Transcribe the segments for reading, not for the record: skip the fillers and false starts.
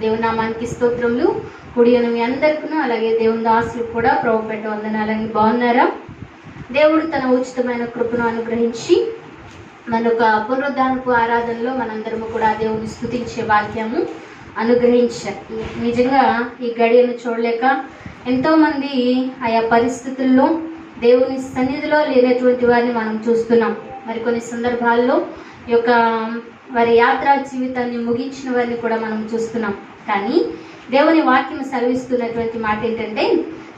దేవుని నామానికి స్తోత్రములు. కూడి ఉన్న మీ అందరికీ, అలాగే దేవుని దాసులకు కూడా ప్రభుపేట వందనాలని. బాగున్నారా? దేవుడు తన ఉచితమైన కృపను అనుగ్రహించి మనొక పునరుద్ధానపు ఆరాధనలో మనందరము కూడా దేవుని స్తుతించే భాగ్యము అనుగ్రహించారు. నిజంగా ఈ గడియను చూడలేక ఎంతోమంది ఆయా పరిస్థితుల్లో దేవుని సన్నిధిలో లేనటువంటి వారిని మనం చూస్తున్నాం. మరికొన్ని సందర్భాల్లో ఈ యొక్క వారి యాత్రా జీవితాన్ని ముగించిన వారిని కూడా మనం చూస్తున్నాం. కానీ దేవుని వాక్యం సెలవిస్తున్నటువంటి మాట ఏంటంటే,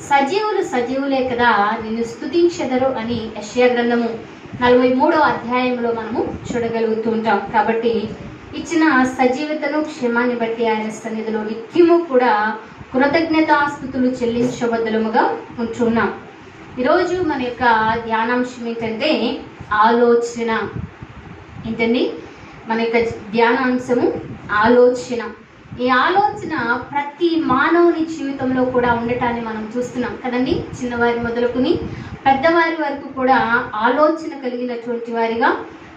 సజీవులు సజీవులే కదా నిన్ను స్తుతించెదరు అని యెషయా గ్రంథము 43వ అధ్యాయంలో మనము చూడగలుగుతూ ఉంటాం. కాబట్టి ఇచ్చిన సజీవతను క్షేమాన్ని బట్టి ఆయన సన్నిధిలో నిత్యము కూడా కృతజ్ఞతాస్తుతులు చెల్లించబద్దలముగా ఉంటున్నాం. ఈరోజు మన యొక్క ధ్యానాంశం ఏంటంటే ఆలోచన. ఏంటండి మన యొక్క ధ్యానాంశము? ఆలోచన. ఈ ఆలోచన ప్రతి మానవుని జీవితంలో కూడా ఉండటాన్ని మనం చూస్తున్నాం కదండి. చిన్నవారి మొదలుకుని పెద్దవారి వరకు కూడా ఆలోచన కలిగినటువంటి వారిగా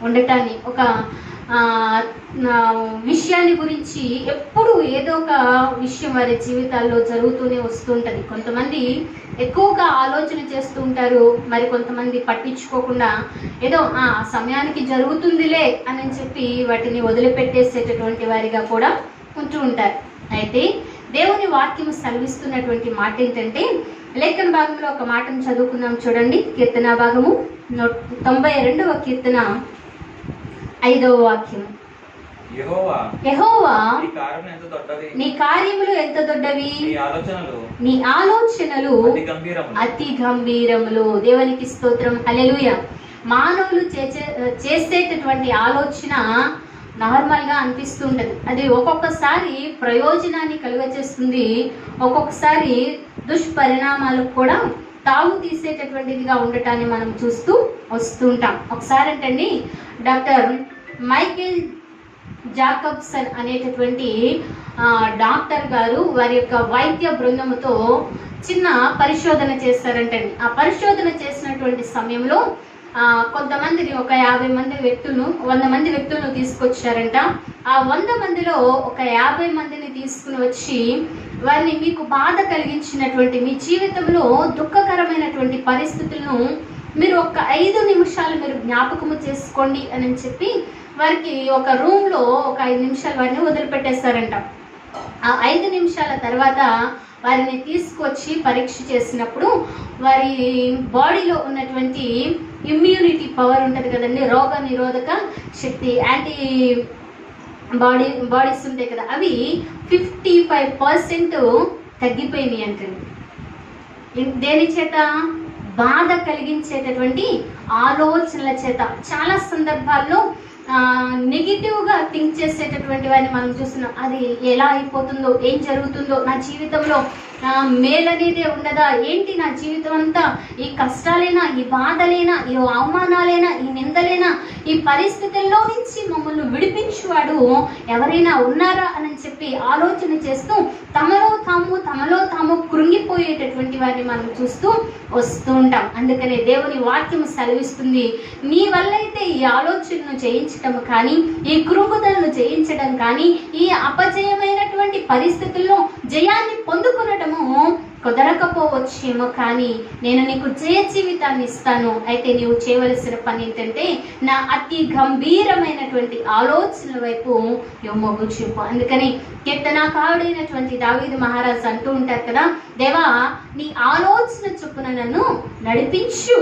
ఉండటాన్ని, ఒక విషయాన్ని గురించి ఎప్పుడు ఏదో ఒక విషయం వారి జీవితాల్లో జరుగుతూనే వస్తుంటుంది. కొంతమంది ఎక్కువగా ఆలోచన చేస్తూ ఉంటారు, మరి కొంతమంది పట్టించుకోకుండా ఏదో ఆ సమయానికి జరుగుతుందిలే అని చెప్పి వాటిని వదిలిపెట్టేసేటటువంటి వారిగా కూడా ఉంటూ ఉంటారు. అయితే దేవుని వాక్యము సెలవిస్తున్నటువంటి మాట ఏంటంటే, లేఖన భాగంలో ఒక మాటను చదువుకుందాం చూడండి. కీర్తన భాగము 92వ కీర్తన 5వ వాక్యం. యెహోవా నీ కార్యములు ఎంత దొడ్డవి, నీ ఆలోచనలు అతి గంభీరములు. దేవునికి స్తోత్రం, హల్లెలూయా. మానవులు చేసేటటువంటి ఆలోచన నార్మల్గా అనిపిస్తూ ఉంటుంది. అది ఒక్కొక్కసారి ప్రయోజనాన్ని కలుగచేస్తుంది, ఒక్కొక్కసారి దుష్పరిణామాలకు కూడా తావు తీసేటటువంటిదిగా ఉండటాన్ని మనం చూస్తూ వస్తుంటాం. ఒకసారి అంటండి, డాక్టర్ మైకేల్ జాకబ్సన్ అనేటటువంటి డాక్టర్ గారు వారి యొక్క వైద్య బృందముతో చిన్న పరిశోధన చేస్తారంటండి. ఆ పరిశోధన చేసినటువంటి సమయంలో కొంతమందిని, ఒక 50 మంది వ్యక్తులను, 100 మంది వ్యక్తులను తీసుకొచ్చారంట. ఆ 100 మందిలో ఒక 50 మందిని తీసుకుని వచ్చి వారిని మీకు బాధ కలిగించినటువంటి, మీ జీవితంలో దుఃఖకరమైనటువంటి పరిస్థితులను మీరు ఒక 5 నిమిషాలు మీరు జ్ఞాపకము చేసుకోండి అని చెప్పి వారికి ఒక రూమ్లో ఒక 5 నిమిషాలు వారిని వదిలిపెట్టేస్తారంట. ఆ 5 నిమిషాల తర్వాత వారిని తీసుకొచ్చి పరీక్ష చేసినప్పుడు వారి బాడీలో ఉన్నటువంటి ఇమ్యూనిటీ పవర్ ఉంటుంది కదండి, రోగ నిరోధక శక్తి, యాంటీ బాడీస్ ఉంటాయి కదా, అవి 55% తగ్గిపోయినాయి అంటండి. దేని చేత? బాధ కలిగించేటటువంటి ఆలోచనల చేత. చాలా సందర్భాల్లో నెగిటివ్గా థింక్ చేసేటటువంటి వారిని మనం చూస్తున్నాం. అది ఎలా అయిపోతుందో, ఏం జరుగుతుందో, నా జీవితంలో మేలనేదే ఉండదా ఏంటి, నా జీవితం అంతా ఈ కష్టాలేనా, ఈ బాధలేనా, ఈ అవమానాలేనా, ఈ నిందలేనా, ఈ పరిస్థితుల్లో నుంచి మమ్మల్ని విడిపించువాడు ఎవరైనా ఉన్నారా అని చెప్పి ఆలోచన చేస్తూ తమలో తాము కృంగిపోయేటటువంటి వారిని మనం చూస్తూ వస్తూ ఉంటాం. అందుకనే దేవుని వాక్యం సెలవిస్తుంది, నీ వల్లైతే ఈ ఆలోచనను జయించడం కానీ, ఈ కృంగుదలను జయించడం కానీ, ఈ అపజయమైనటువంటి పరిస్థితుల్లో జయాన్ని పొందుకునటము కుదరకపోవచ్చేమో, కానీ నేను నీకు జయ జీవితాన్ని ఇస్తాను. అయితే నీవు చేయవలసిన పని ఏంటంటే నా అతి గంభీరమైనటువంటి ఆలోచనల వైపు మొగ్గు చూపు. అందుకని కీర్తనాకారుడైనటువంటి దావీదు మహారాజు అంటూ ఉంటారు కదా, దేవా నీ ఆలోచన చొప్పున నన్ను నడిపించు,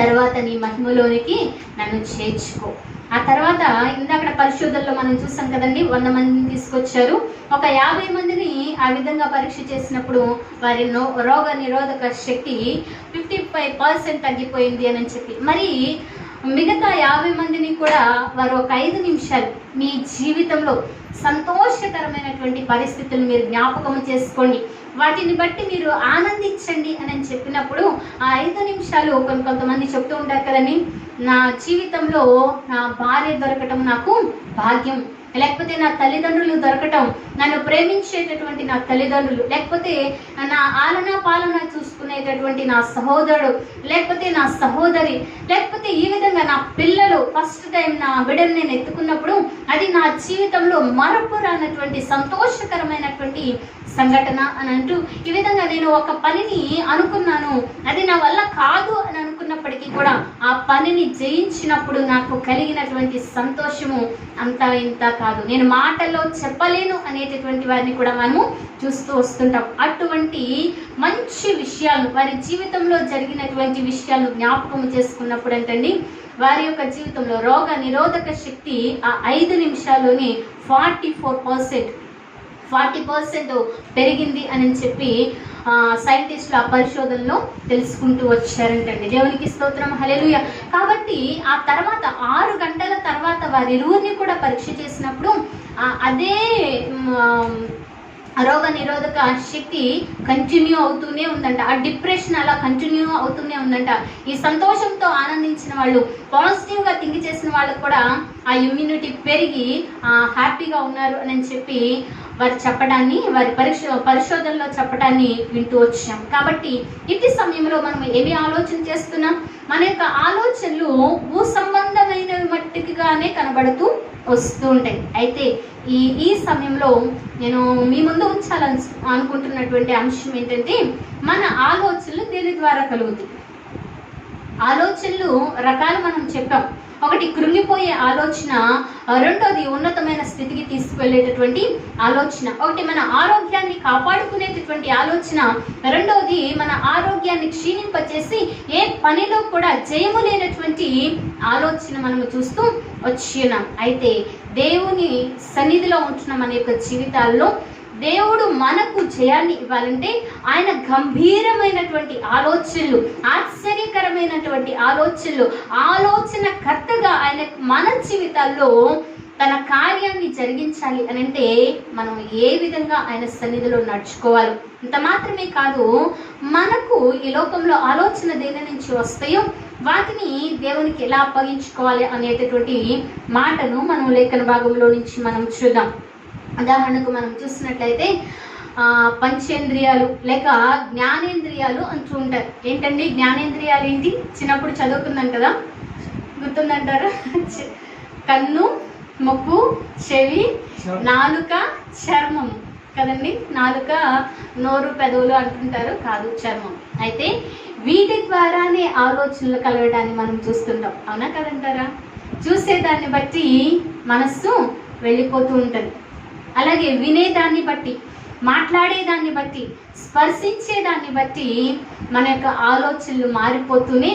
తర్వాత నీ మహిమలోనికి నన్ను చేర్చుకో. ఆ తర్వాత ఇందాక పరిశోధనలో మనం చూసాం కదండి, 100 మందిని తీసుకొచ్చారు. ఒక 50 మందిని ఆ విధంగా పరీక్ష చేసినప్పుడు వారి రోగ నిరోధక శక్తి 55% తగ్గిపోయింది అని చెప్పి, మరి మిగతా 50 మందిని కూడా వారు ఒక 5 నిమిషాలు మీ జీవితంలో సంతోషకరమైనటువంటి పరిస్థితులు మీరు జ్ఞాపకం చేసుకోండి, వాటిని బట్టి మీరు ఆనందించండి అని చెప్పినప్పుడు ఆ 5 నిమిషాలు కొంతమంది చెప్తూ ఉంటారు కదండి, నా జీవితంలో నా భార్య దొరకటం నాకు భాగ్యం, లేకపోతే నా తల్లిదండ్రులు దొరకటం, నన్ను ప్రేమించేటటువంటి నా తల్లిదండ్రులు, లేకపోతే నా ఆలన పాలన చూసుకునేటటువంటి నా సహోదరుడు, లేకపోతే నా సహోదరి, లేకపోతే ఈ విధంగా నా పిల్లలు ఫస్ట్ టైం నా బిడ్డను నేను ఎత్తుకున్నప్పుడు అది నా జీవితంలో మరపురానటువంటి సంతోషకరమైనటువంటి సంఘటన అని అంటూ ఈ విధంగా నేను ఒక పనిని అనుకున్నాను, అది నా వల్ల కాదు అని అనుకున్నప్పటికీ కూడా ఆ పనిని జయించినప్పుడు నాకు కలిగినటువంటి సంతోషము అంతా ఇంత కాదు. నేను మాటల్లో చెప్పలేను అనేటటువంటి వారిని కూడా మనము చూస్తూ వస్తుంటాం. అటువంటి మంచి విషయాలను, వారి జీవితంలో జరిగినటువంటి విషయాలను జ్ఞాపకం చేసుకున్నప్పుడు ఏంటండి, వారి యొక్క జీవితంలో రోగ నిరోధక శక్తి ఆ 5 నిమిషాల్లోనే 40% పెరిగింది అని చెప్పి సైంటిస్టులు ఆ పరిశోధనలో తెలుసుకుంటూ వచ్చారంటండి. దేవునికి స్తోత్రం, హల్లెలూయా. కాబట్టి ఆ తర్వాత 6 గంటల తర్వాత వారి ఇరువురిని కూడా పరీక్ష చేసినప్పుడు అదే రోగ నిరోధక శక్తి కంటిన్యూ అవుతూనే ఉందంట. ఆ డిప్రెషన్ అలా కంటిన్యూ అవుతూనే ఉందంట. ఈ సంతోషంతో ఆనందించిన వాళ్ళు, పాజిటివ్గా థింక్ చేసిన వాళ్ళకు కూడా ఆ ఇమ్యూనిటీ పెరిగి హ్యాపీగా ఉన్నారు అని చెప్పి వారు చెప్పడాన్ని, వారి పరిశోధనలో చెప్పడాన్ని వింటూ వచ్చాం. కాబట్టి ఇట్టి సమయంలో మనం ఏమి ఆలోచన చేస్తున్నాం? మన యొక్క ఆలోచనలు భూ సంబంధమైన మట్టిగానే కనబడుతూ వస్తూ ఉంటాయి. అయితే ఈ సమయంలో నేను మీ ముందు ఉంచాలని అనుకుంటున్నటువంటి అంశం ఏంటంటే, మన ఆలోచనలు దేని ద్వారా కలుగుతాయి? ఆలోచనలు రకాలు మనం చెప్పాం. ఒకటి కృంగిపోయే ఆలోచన, రెండోది ఉన్నతమైన స్థితికి తీసుకువెళ్ళేటటువంటి ఆలోచన, ఒకటి మన ఆరోగ్యాన్ని కాపాడుకునేటటువంటి ఆలోచన, రెండోది మన ఆరోగ్యాన్ని క్షీణింపచేసి ఏ పనిలో కూడా జయము లేనటువంటి ఆలోచన మనము చూస్తూ వచ్చినాం. అయితే దేవుని సన్నిధిలో ఉంటున్న మన యొక్క జీవితాల్లో దేవుడు మనకు జయాన్ని ఇవ్వాలంటే ఆయన గంభీరమైనటువంటి ఆలోచనలు, ఆశ్చర్యకరమైనటువంటి ఆలోచన కర్తగా ఆయన మన జీవితాల్లో తన కార్యాన్ని జరిగించాలి అని అంటే మనం ఏ విధంగా ఆయన సన్నిధిలో నడుచుకోవాలి. ఇంత మాత్రమే కాదు, మనకు ఈ లోకంలో ఆలోచన దేని నుంచి వస్తాయో వాటిని దేవునికి ఎలా అప్పగించుకోవాలి అనేటటువంటి మాటను మనం లేఖన భాగంలో నుంచి మనం చూద్దాం. ఉదాహరణకు మనం చూసినట్లయితే పంచేంద్రియాలు లేక జ్ఞానేంద్రియాలు అంటూ ఉంటారు. ఏంటండి జ్ఞానేంద్రియాలు ఏంటి? చిన్నప్పుడు చదువుకున్నాం కదా, గుర్తుందంటారా? కన్ను, ముక్కు, చెవి, నాలుక, చర్మం కదండి. నాలుక, నోరు, పెదవులు అంటుంటారు, కాదు చర్మం. అయితే వీటి ద్వారానే ఆలోచనలు కలగడాన్ని మనం చూస్తుంటాం, అవునా కదంటారా? చూసేదాన్ని బట్టి మనస్సు వెళ్ళిపోతూ ఉంటుంది. అలాగే వినేదాన్ని బట్టి, మాట్లాడేదాన్ని బట్టి, స్పర్శించేదాన్ని బట్టి మన యొక్క ఆలోచనలు మారిపోతూనే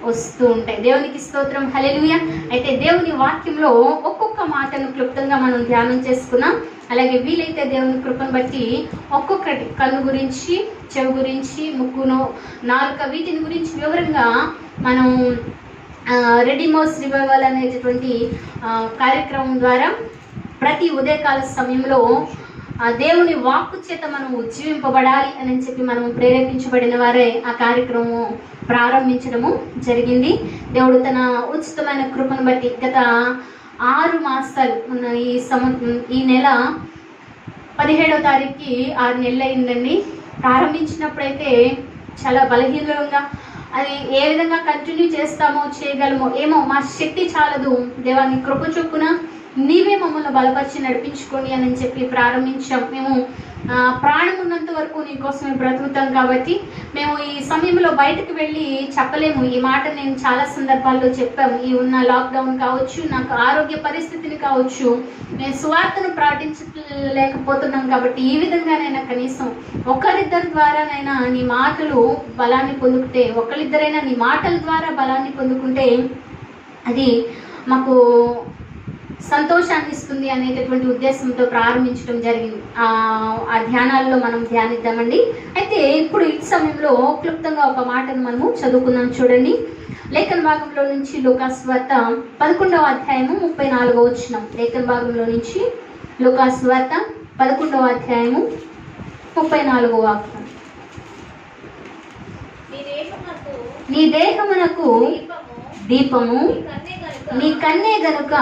వస్తూ ఉంటాయి. దేవునికి స్తోత్రం, హల్లెలూయా. అయితే దేవుని వాక్యంలో ఒక్కొక్క మాటను క్లుప్తంగా మనం ధ్యానం చేసుకున్నాం. అలాగే వీలైతే దేవుని కృపను బట్టి ఒక్కొక్కటి, కన్ను గురించి, చెవి గురించి, ముక్కును, నాలుక, వీటిని గురించి వివరంగా మనం రెడిమోస్ రివైవల్ అనేటటువంటి కార్యక్రమం ద్వారా ప్రతి ఉదయకాల సమయంలో దేవుని వాక్కు చేత మనం ఉజ్జీవింపబడాలి అని చెప్పి మనం ప్రేరేపించబడిన వారే ఆ కార్యక్రమం ప్రారంభించడము జరిగింది. దేవుడు తన ఉచితమైన కృపను బట్టి గత 6 మాసాలు ఉన్న ఈ నెల 17వ తారీఖుకి 6 నెలలు అయిందండి. ప్రారంభించినప్పుడైతే చాలా బలహీనంగా అది ఏ విధంగా కంటిన్యూ చేస్తామో చేయగలమో ఏమో, మా శక్తి చాలదు, దేవాన్ని కృప చొప్పున నీవే మమ్మల్ని బలపరిచి నడిపించుకోండి అని చెప్పి ప్రారంభించాం. మేము ప్రాణం ఉన్నంత వరకు నీకోసమే బ్రతుకుతాం కాబట్టి మేము ఈ సమయంలో బయటకు వెళ్ళి చెప్పలేము. ఈ మాట నేను చాలా సందర్భాల్లో చెప్పాము. ఈ ఉన్న లాక్డౌన్ కావచ్చు, నాకు ఆరోగ్య పరిస్థితిని కావచ్చు, నేను సువార్తను ప్రకటించలేకపోతున్నాం. కాబట్టి ఈ విధంగానైనా కనీసం ఒకరిద్దరి ద్వారానైనా నీ మాటలు బలాన్ని పొందుకుంటే, ఒకరిద్దరైనా నీ మాటల ద్వారా బలాన్ని పొందుకుంటే అది మాకు సంతోషాన్ని ఇస్తుంది అనేటటువంటి ఉద్దేశంతో ప్రారంభించడం జరిగింది. ఆ ధ్యానాల్లో మనం ధ్యానిద్దామండి. అయితే ఇప్పుడు ఈ సమయంలో క్లుప్తంగా ఒక మాటను మనము చదువుకుందాం. చూడండి, లేఖన భాగంలో నుంచి లూకాసు వార్త 11వ అధ్యాయము 34వ వచనం. లేఖన భాగంలో నుంచి లూకాసు వార్త 11వ అధ్యాయము 34వ వాక్యం. నీ దేహమునకు దీపము, నీ కన్నే గనుక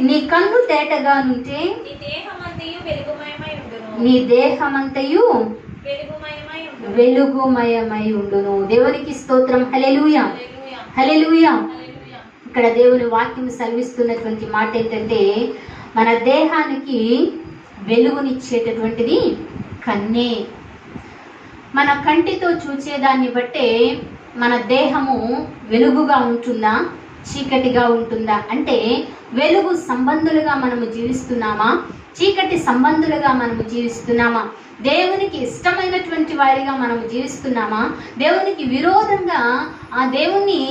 నీ కన్ను తేటగానుంటే నీ దేహమంతయు వెలుగుమయమై ఉండును. నీ దేహమంతయు వెలుగుమయమై ఉండును. వెలుగుమయమై ఉండును. దేవునికి స్తోత్రం. హల్లెలూయా, హల్లెలూయా, హల్లెలూయా. హల్లెలూయా. ఇక్కడ దేవుని వాక్యం సెలవిస్తున్నటువంటి మాట ఏంటంటే, మన దేహానికి వెలుగునిచ్చేటటువంటిది కన్నే. మన కంటితో చూసేదాన్ని బట్టే మన దేహము వెలుగుగా ఉంటుందా, చీకటిగా ఉంటుందా అంటే, వెలుగు సంబంధులుగా మనము జీవిస్తున్నామా, చీకటి సంబంధులుగా మనము జీవిస్తున్నామా, దేవునికి ఇష్టమైనటువంటి వారిగా మనము జీవిస్తున్నామా, దేవునికి విరోధంగా ఆ దేవుణ్ణి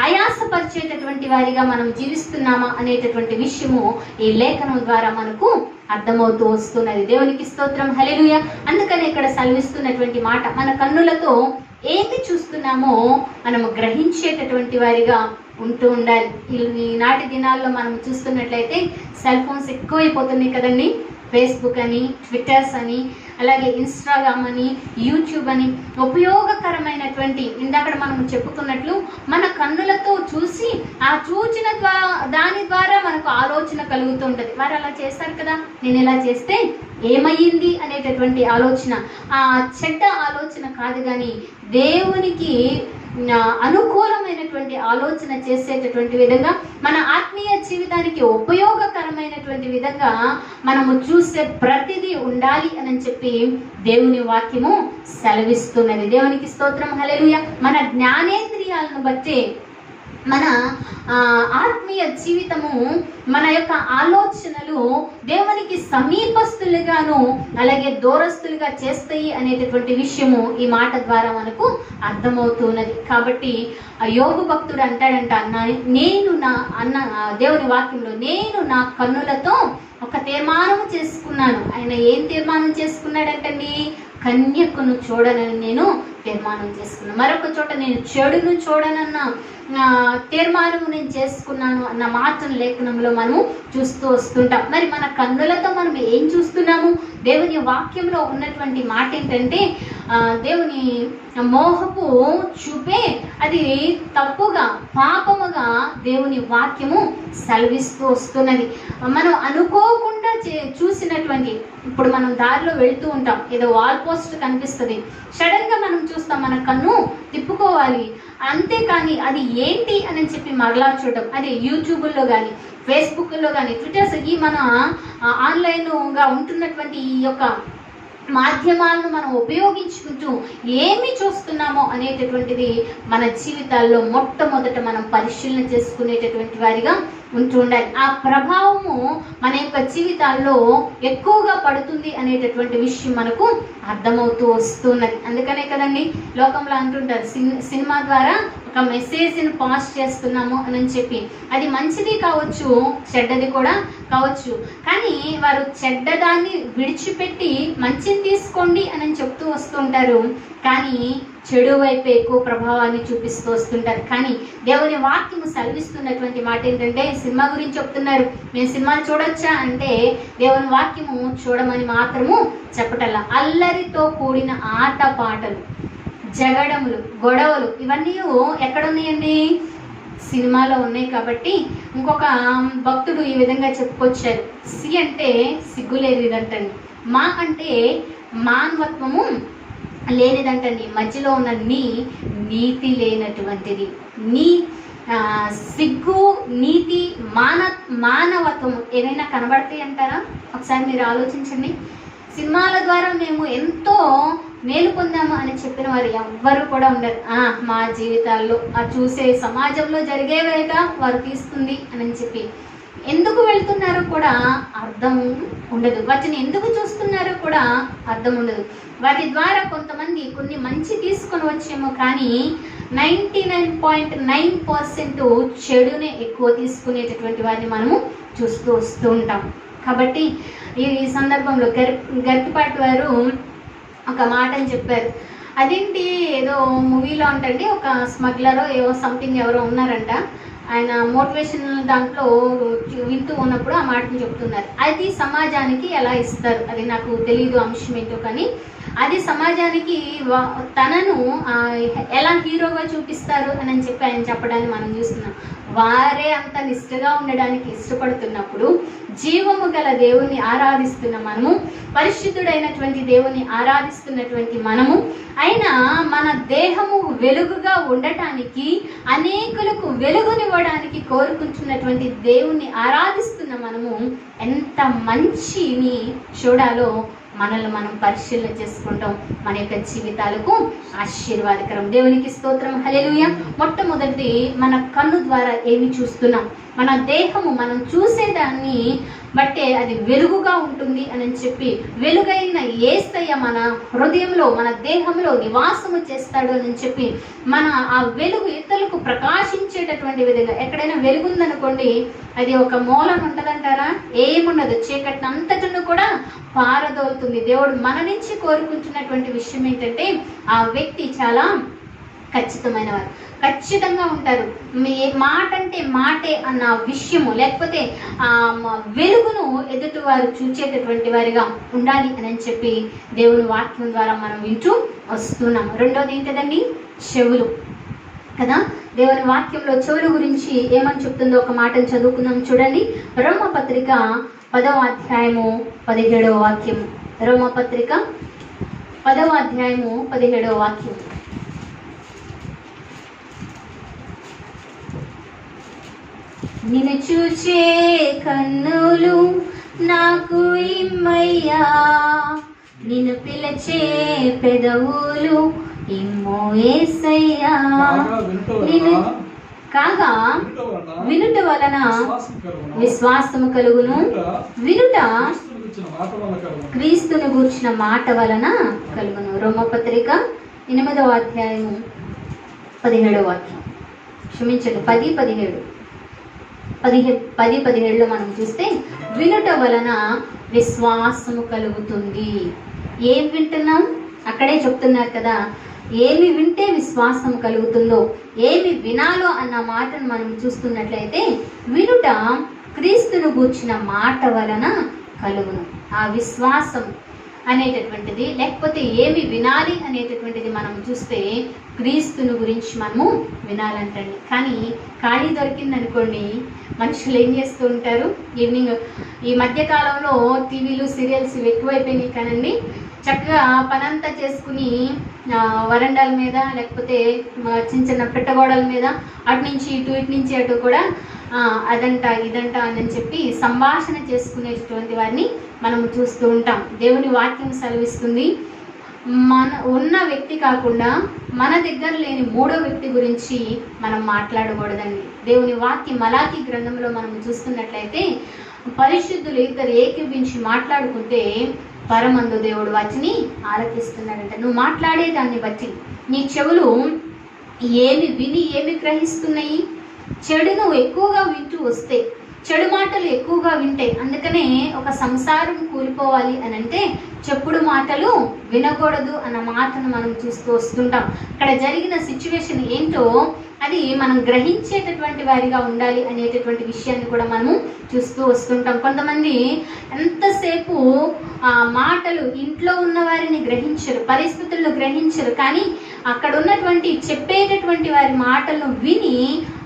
ఆయాసపరిచేటటువంటి వారిగా మనం జీవిస్తున్నామా అనేటటువంటి విషయము ఈ లేఖనం ద్వారా మనకు అర్థమవుతూ వస్తున్నది. దేవునికి స్తోత్రం. హల్లెలూయా. అందుకని ఇక్కడ సెలవిస్తున్నటువంటి మాట, మన కన్నులతో ఏమి చూస్తున్నామో మనము గ్రహించేటటువంటి వారిగా ఉంటూ ఉండాలి. ఈనాటి దినాల్లో మనం చూస్తున్నట్లయితే సెల్ ఫోన్స్ ఎక్కువైపోతున్నాయి కదండి. ఫేస్బుక్ అని, ట్విట్టర్స్ అని, అలాగే ఇన్స్టాగ్రామ్ అని, యూట్యూబ్ అని ఉపయోగకరమైనటువంటి, ఇందాక మనం చెప్పుకున్నట్లు మన కన్నులతో చూసి ఆ చూచిన దాని ద్వారా మనకు ఆలోచన కలుగుతూ ఉంటుంది. వారు అలా చేస్తారు కదా, నేను ఇలా చేస్తే ఏమయ్యింది అనేటటువంటి ఆలోచన, ఆ చెడ్డ ఆలోచన కాదు, కానీ దేవునికి అనుకూలమైనటువంటి ఆలోచన చేసేటటువంటి విధంగా, మన ఆత్మీయ జీవితానికి ఉపయోగకరమైనటువంటి విధంగా మనము చూసే ప్రతిదీ ఉండాలి అని చెప్పి దేవుని వాక్యము సెలవిస్తున్నది. దేవునికి స్తోత్రం. హల్లెలూయా. మన జ్ఞానేంద్రియాలను బట్టి మన ఆత్మీయ జీవితము, మన యొక్క ఆలోచనలు దేవునికి సమీపస్తులుగాను అలాగే దూరస్తులుగా చేస్తాయి అనేటటువంటి విషయము ఈ మాట ద్వారా మనకు అర్థమవుతున్నది. కాబట్టి యోగు భక్తుడు అంటాడంట, దేవుని వాక్యంలో, నేను నా కన్నులతో ఒక తీర్మానం చేసుకున్నాను. ఆయన ఏం తీర్మానం చేసుకున్నాడంటండి? కన్యకను చూడనని నేను తీర్మానం చేసుకున్నాను. మరొక చోట నేను చెడును చూడనన్న తీర్మానము నేను చేసుకున్నాను అన్న మాటను లేఖనంలో మనము చూస్తూ వస్తుంటాం. మరి మన కన్నులతో మనం ఏం చూస్తున్నాము? దేవుని వాక్యంలో ఉన్నటువంటి మాట ఏంటంటే, దేవుని మోహపు చూపే అది తప్పుగా, పాపముగా దేవుని వాక్యము సెలవిస్తూ వస్తున్నది. మనం అనుకోకుండా చూసినటువంటి, ఇప్పుడు మనం దారిలో వెళ్తూ ఉంటాం, ఏదో వాల్ పోస్ట్ కనిపిస్తుంది, సడన్ గా మనం చూస్తాం, మన కన్ను తిప్పుకోవాలి. అంతేకాని అది ఏంటి అని చెప్పి మరలా చూడటం, అది యూట్యూబ్లో కానీ, ఫేస్బుక్లో కానీ, ట్విట్టర్స్, ఈ మన ఆన్లైన్గా ఉంటున్నటువంటి ఈ యొక్క మాధ్యమాలను మనం ఉపయోగించుకుంటూ ఏమి చూస్తున్నామో అనేటటువంటిది మన జీవితాల్లో మొట్టమొదట మనం పరిశీలన చేసుకునేటటువంటి వారిగా ఉంటూ ఉండాలి. ఆ ప్రభావము మన యొక్క జీవితాల్లో ఎక్కువగా పడుతుంది అనేటటువంటి విషయం మనకు అర్థమవుతూ వస్తున్నది. అందుకనే కదండి లోకంలో అంటుంటారు, సినిమా ద్వారా ఒక మెసేజ్ని పాస్ చేస్తున్నాము అని చెప్పి. అది మంచిది కావచ్చు, చెడ్డది కూడా కావచ్చు, కానీ వారు చెడ్డదాన్ని విడిచిపెట్టి మంచిని తీసుకోండి అని చెప్తూ వస్తుంటారు, కానీ చెడు వైపు ఎక్కువ ప్రభావాన్ని చూపిస్తూ వస్తుంటారు. కానీ దేవుని వాక్యము సెలవిస్తున్నటువంటి మాట ఏంటంటే, సినిమా గురించి చెప్తున్నారు, మేము సినిమాని చూడొచ్చా అంటే దేవుని వాక్యము చూడమని మాత్రము చెప్పటల్లా. అల్లరితో కూడిన ఆట పాటలు, జగడములు, గొడవలు ఇవన్నీ ఎక్కడున్నాయండి? సినిమాలో ఉన్నాయి. కాబట్టి ఇంకొక భక్తుడు ఈ విధంగా చెప్పుకొచ్చారు, సి అంటే సిగ్గులేనిదంటండి, మా అంటే మానవత్వము లేనిదంటండి, మధ్యలో ఉన్న నీతి లేనటువంటిది. సిగ్గు, నీతి, మానవత్వం ఏమైనా కనబడతాయి అంటారా? ఒకసారి మీరు ఆలోచించండి. సినిమాల ద్వారా మేము ఎంతో మేలు పొందాము అని చెప్పిన వారు ఎవ్వరు కూడా ఉండరు. మా జీవితాల్లో ఆ చూసే సమాజంలో జరిగేవేగా వారు తీస్తుంది అని చెప్పి ఎందుకు వెళ్తున్నారో కూడా అర్థం ఉండదు. వాటిని ఎందుకు చూస్తున్నారో కూడా అర్థం ఉండదు. వాటి ద్వారా కొంతమంది కొన్ని మంచి తీసుకొని వచ్చేమో, కానీ 99.9% చెడునే ఎక్కువ తీసుకునేటటువంటి వారిని మనము చూస్తూ వస్తూ ఉంటాం. కాబట్టి ఈ సందర్భంలో గరికపాటి వారు ఒక మాట అని చెప్పారు. అదేంటి, ఏదో మూవీలో అంటండి, ఒక స్మగ్లరో ఏవో సంథింగ్ ఎవరో ఉన్నారంట, ఆయన మోటివేషనల్ దాంట్లో వింటూ ఉన్నప్పుడు ఆ మాటను చెప్తున్నారు. అది సమాజానికి ఎలా ఇస్తారు, అది నాకు తెలియదు అంశం ఏంటో, కానీ అది సమాజానికి తనను ఎలా హీరోగా చూపిస్తారు అని చెప్పి ఆయన చెప్పడాన్ని మనం చూస్తున్నాం. వారే అంత నిష్ఠగా ఉండడానికి ఇష్టపడుతున్నప్పుడు జీవము గల దేవుని ఆరాధిస్తున్న మనము, పరిశుద్ధుడైనటువంటి దేవుని ఆరాధిస్తున్నటువంటి మనము, అయినా మన దేహము వెలుగుగా ఉండటానికి, అనేకులకు వెలుగునివ్వడానికి కోరుకుంటున్నటువంటి దేవుని ఆరాధిస్తున్న మనము ఎంత మంచిని చూడాలో మనల్ని మనం పరిశీలన చేసుకుంటాం. మన యొక్క జీవితాలకు ఆశీర్వాదకరం. దేవునికి స్తోత్రం, హల్లెలూయా. మొట్టమొదటి మన కన్ను ద్వారా ఏమి చూస్తున్నాం? మన దేహము మనం చూసేదాన్ని బట్టే అది వెలుగుగా ఉంటుంది అని చెప్పి, వెలుగైన యేసయ్య మన హృదయంలో, మన దేహంలో నివాసము చేస్తాడు అని చెప్పి, మన ఆ వెలుగు ఇతరులకు ప్రకాశించేటటువంటి విధంగా. ఎక్కడైనా వెలుగు ఉందనుకోండి, అది ఒక మూలం ఉంటుందంటారా? ఏముండదు, చీకటిని అంతటిని కూడా పారదోలుతుంది. దేవుడు మన నుంచి కోరుకుంటున్నటువంటి విషయం ఏంటంటే, ఆ వ్యక్తి చాలా ఖచ్చితమైన వారు, ఖచ్చితంగా ఉంటారు. మాట అంటే మాటే అన్న విషయము, లేకపోతే వెలుగును ఎదుటి వారు చూచేటటువంటి వారిగా ఉండాలి అని చెప్పి దేవుని వాక్యం ద్వారా మనం వింటూ వస్తున్నాం. రెండోది ఏంటండి? చెవులు కదా. దేవుని వాక్యంలో చెవుల గురించి ఏమని చెప్తుందో ఒక మాటను చదువుకుందాం. చూడండి, రోమపత్రిక 10వ అధ్యాయము 17వ వాక్యం. రోమపత్రిక 10వ అధ్యాయము 17వ వాక్యం. నిన్ను చూచే కన్నులు నాకు ఇమ్మయ్యా, నిన్ను పిలిచే పెదవులు ఇమ్మో యేసయ్యా. నిన్ను కాగా వినుట వలన విశ్వాసము కలుగును, వినుట క్రీస్తును గూర్చిన మాట వలన కలుగును. రోమపత్రిక 8వ అధ్యాయము 17వ వాక్యం. క్షమించండి, 10-17లో మనం చూస్తే, వినుట వలన విశ్వాసము కలుగుతుంది. ఏం వింటున్నాం? అక్కడే చెప్తున్నారు కదా, ఏమి వింటే విశ్వాసం కలుగుతుందో, ఏమి వినాలో అన్న మాటను మనం చూస్తున్నట్లయితే, వినుట క్రీస్తును గూర్చిన మాట వలన కలుగును. ఆ విశ్వాసం అనేటటువంటిది, లేకపోతే ఏమి వినాలి అనేటటువంటిది మనం చూస్తే, క్రీస్తుని గురించి మనము వినాలంటండి. కానీ ఖాళీ దొరికిందనుకోండి, మనుషులు ఏం చేస్తూ ఉంటారు? ఈవినింగ్, ఈ మధ్యకాలంలో టీవీలు, సీరియల్స్ ఇవి ఎక్కువైపోయినాయి కానండి, చక్కగా పనంతా చేసుకుని వరండాల మీద, లేకపోతే చిన్న చిన్న పెట్టగోడల మీద అటు నుంచి ఇటు, ఇటు నుంచి అటు కూడా అదంట ఇదంట అని చెప్పి సంభాషణ చేసుకునేటువంటి వారిని మనం చూస్తూ ఉంటాం. దేవుని వాక్యం సెలవిస్తుంది, మన ఉన్న వ్యక్తి కాకుండా మన దగ్గర లేని మూడో వ్యక్తి గురించి మనం మాట్లాడకూడదండి. దేవుని వాక్యం మలాకి గ్రంథంలో మనం చూస్తున్నట్లయితే, పరిశుద్ధులు ఇద్దరు ఏకీభించి మాట్లాడుకుంటే పరమందు దేవుడు వాటిని ఆలకిస్తున్నాడంట. నువ్వు మాట్లాడే దాన్ని బట్టి నీ చెవులు ఏమి విని ఏమి గ్రహిస్తున్నాయి? చెడును ఎక్కువగా వింటూ వస్తే, చెడు మాటలు ఎక్కువగా వింటే, అందుకనే ఒక సంసారం కూలిపోవాలి అని అంటే చెప్పుడు మాటలు వినకూడదు అన్న మాటను మనం చూస్తూ వస్తుంటాం. అక్కడ జరిగిన సిచ్యువేషన్ ఏంటో అది మనం గ్రహించేటటువంటి వారిగా ఉండాలి అనేటటువంటి విషయాన్ని కూడా మనము చూస్తూ వస్తుంటాం. కొంతమంది ఎంతసేపు మాటలు ఇంట్లో ఉన్న వారిని గ్రహించరు, పరిస్థితులను గ్రహించరు, కానీ అక్కడ ఉన్నటువంటి చెప్పేటటువంటి వారి మాటలను విని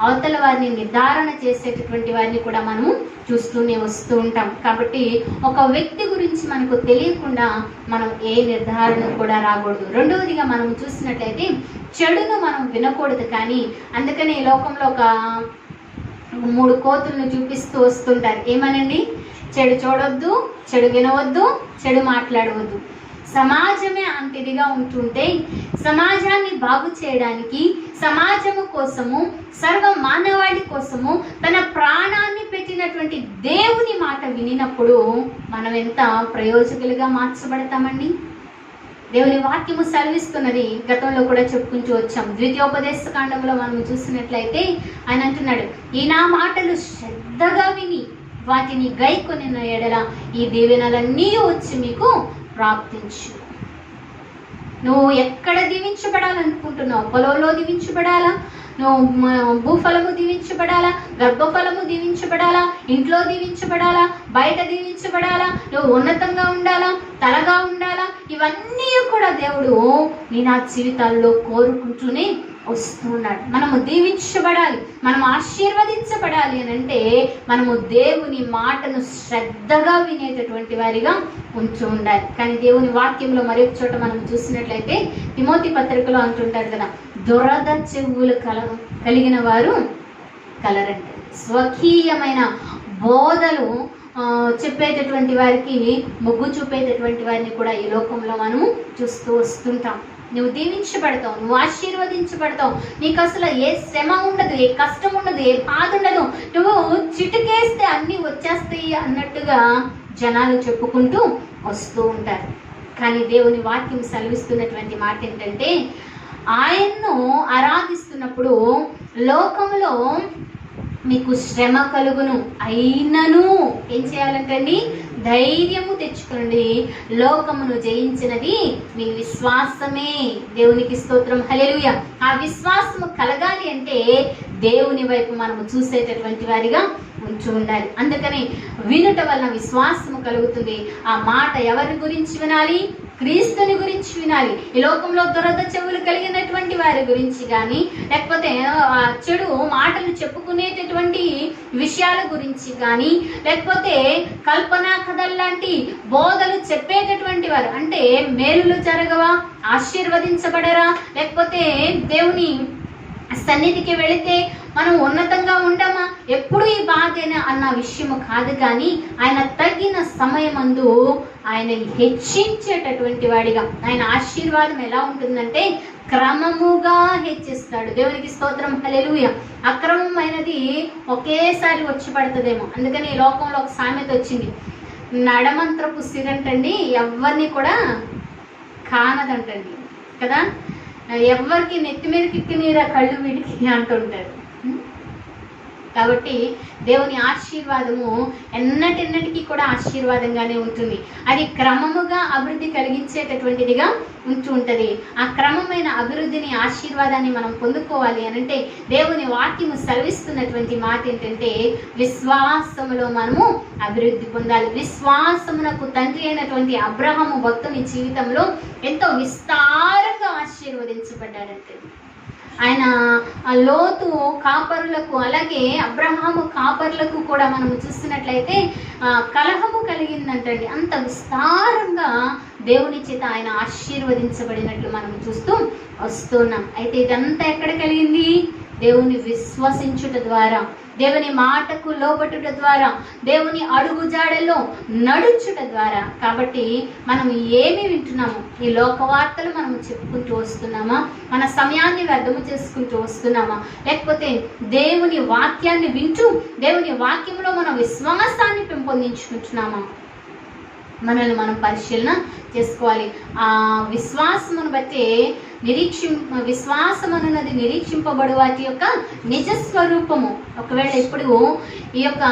అవతల వారిని నిర్ధారణ చేసేటటువంటి వారిని కూడా మనము చూస్తూనే వస్తూ ఉంటాం. కాబట్టి ఒక వ్యక్తి గురించి మనకు తెలియకుండా మనం ఏ నిర్ధారణ కూడా రాకూడదు. రెండవదిగా మనం చూసినట్లయితే, చెడును మనం వినకూడదు. కానీ అందుకనే ఈ లోకంలో ఒక 3 కోతులను చూపిస్తూ వస్తుంటారు. ఏమనండి? చెడు చూడొద్దు, చెడు వినవద్దు, చెడు మాట్లాడవద్దు. సమాజమే అంతిదిగా ఉంటుంటే, సమాజాన్ని బాగు చేయడానికి, సమాజము కోసము, సర్వ మానవాళి కోసము తన ప్రాణాన్ని పెట్టినటువంటి దేవుని మాట వినినప్పుడు మనం ఎంత ప్రయోజకులుగా మార్చబడతామండి. దేవుని వాక్యము సెలవిస్తున్నది, గతంలో కూడా చెప్పుకుంటూ వచ్చాం. ద్వితీయోపదేశ కాండంలో మనం చూసినట్లయితే ఆయన అంటున్నాడు, ఈ నా మాటలు శ్రద్ధగా విని వాటిని గైకొనిన ఎడల ఈ దీవెనలన్నీ వచ్చి మీకు ప్రాప్తించు. నువ్వు ఎక్కడ దీవించబడాలనుకుంటున్నావు? పొలంలో దీవించబడాలా? నువ్వు భూఫలము దీవించబడాలా? గర్భఫలము దీవించబడాలా? ఇంట్లో దీవించబడాలా? బయట దీవించబడాలా? నువ్వు ఉన్నతంగా ఉండాలా? తలగా ఉండాలా? ఇవన్నీ కూడా దేవుడు నా జీవితాల్లో కోరుకుంటూనే వస్తూ ఉన్నాడు. మనము దీవించబడాలి, మనం ఆశీర్వదించబడాలి అని అంటే మనము దేవుని మాటను శ్రద్ధగా వినేటటువంటి వారిగా ఉంటూ ఉండాలి. కానీ దేవుని వాక్యంలో మరొక చోట మనం చూసినట్లయితే తిమోతి పత్రికలో అంటుంటారు కదా, దురద చెవులు కలిగిన వారు కలరండి. స్వకీయమైన బోధలు చెప్పేటటువంటి వారికి మొగ్గు చూపేటటువంటి వారిని కూడా ఈ లోకంలో మనము చూస్తూ వస్తుంటాం. నువ్వు దీవించబడతావు, నువ్వు ఆశీర్వదించబడతావు, నీకు అసలు ఏ శ్రమ ఉండదు, ఏ కష్టం ఉండదు, ఏ బాధ ఉండదు, నువ్వు చిటికేస్తే అన్నీ వచ్చేస్తాయి అన్నట్టుగా జనాలు చెప్పుకుంటూ వస్తూ ఉంటారు. కానీ దేవుని వాక్యం సెలవిస్తున్నటువంటి మాట ఏంటంటే, ఆయన్ను ఆరాధిస్తున్నప్పుడు లోకంలో మీకు శ్రమ కలుగును, అయినను ఏం చేయాలంటండి, ధైర్యము తెచ్చుకోండి, లోకమును జయించినది మీ విశ్వాసమే. దేవునికి స్తోత్రం, హల్లెలూయా. ఆ విశ్వాసము కలగాలి అంటే దేవుని వైపు మనము చూసేటటువంటి వారిగా ఉంటూ ఉండాలి. అందుకని వినుట వలన విశ్వాసము కలుగుతుంది. ఆ మాట ఎవరి గురించి వినాలి? క్రీస్తుని గురించి వినాలి. ఈ లోకంలో దురద చెవులు కలిగినటువంటి వారి గురించి కానీ, లేకపోతే చెడు మాటలు చెప్పుకునేటటువంటి విషయాల గురించి కానీ, లేకపోతే కల్పనా కథల్లాంటి బోధలు చెప్పేటటువంటి వారు, అంటే మేలులు జరగవా, ఆశీర్వదించబడరా, లేకపోతే దేవుని సన్నిధికి వెళితే మనం ఉన్నతంగా ఉండమా, ఎప్పుడు ఈ బాధేనా అన్న విషయము కాదు. కానీ ఆయన తగిన సమయమందు ఆయన హెచ్చించేటటువంటి వాడిగా, ఆయన ఆశీర్వాదం ఎలా ఉంటుందంటే క్రమముగా హెచ్చిస్తాడు. దేవునికి స్తోత్రం, హల్లెలూయా. అక్రమమైనది ఒకేసారి వచ్చి పడుతుందేమో. అందుకని ఈ లోకంలో ఒక సామెత వచ్చింది, నడమంత్రపు సిరంటండి ఎవరిని కూడా కానదంటండి కదా, ఎవరికి నెత్తి మీదకి ఎక్కినీరా కళ్ళు వీడికి అంటుంటారు. కాబట్టి దేవుని ఆశీర్వాదము ఎన్నటికి కూడా ఆశీర్వాదంగానే ఉంటుంది. అది క్రమముగా అభివృద్ధి కలిగించేటటువంటిదిగా ఉంటూ ఉంటుంది. ఆ క్రమమైన అభివృద్ధిని, ఆశీర్వాదాన్ని మనం పొందుకోవాలి అనంటే దేవుని వాక్యము సెలవిస్తున్నటువంటి మాట ఏంటంటే, విశ్వాసములో మనము అభివృద్ధి పొందాలి. విశ్వాసమునకు తండ్రి అయినటువంటి అబ్రహాము భక్తుని జీవితంలో ఎంతో విస్తారంగా ఆశీర్వదించబడ్డాడంటే, ఆయన లోతు కాపరులకు అలాగే అబ్రహాము కాపరులకు కూడా మనం చూస్తున్నట్లయితే కలహము కలిగిందంటండి. అంత విస్తారంగా దేవుని చేత ఆయన ఆశీర్వదించబడినట్లు మనం చూస్తూ వస్తున్నాం. అయితే ఇదంతా ఎక్కడ కలిగింది? దేవుని విశ్వసించుట ద్వారా, దేవుని మాటకు లోబట్టుట ద్వారా, దేవుని అడుగు జాడల్లో నడుచుట ద్వారా. కాబట్టి మనం ఏమి వింటున్నాము? ఈ లోకవార్తలు మనం చెప్పుకుంటూ వస్తున్నామా? మన సమయాన్ని వ్యర్థము చేసుకుంటూ వస్తున్నామా? లేకపోతే దేవుని వాక్యాన్ని వింటూ దేవుని వాక్యంలో మన విశ్వాసాన్ని పెంపొందించుకుంటున్నామా? మనల్ని మనం పరిశీలన చేసుకోవాలి. ఆ విశ్వాసమును బట్టి విశ్వాసం అన్నది నిరీక్షింపబడు వాటి యొక్క నిజస్వరూపము. ఒకవేళ ఇప్పుడు ఈ యొక్క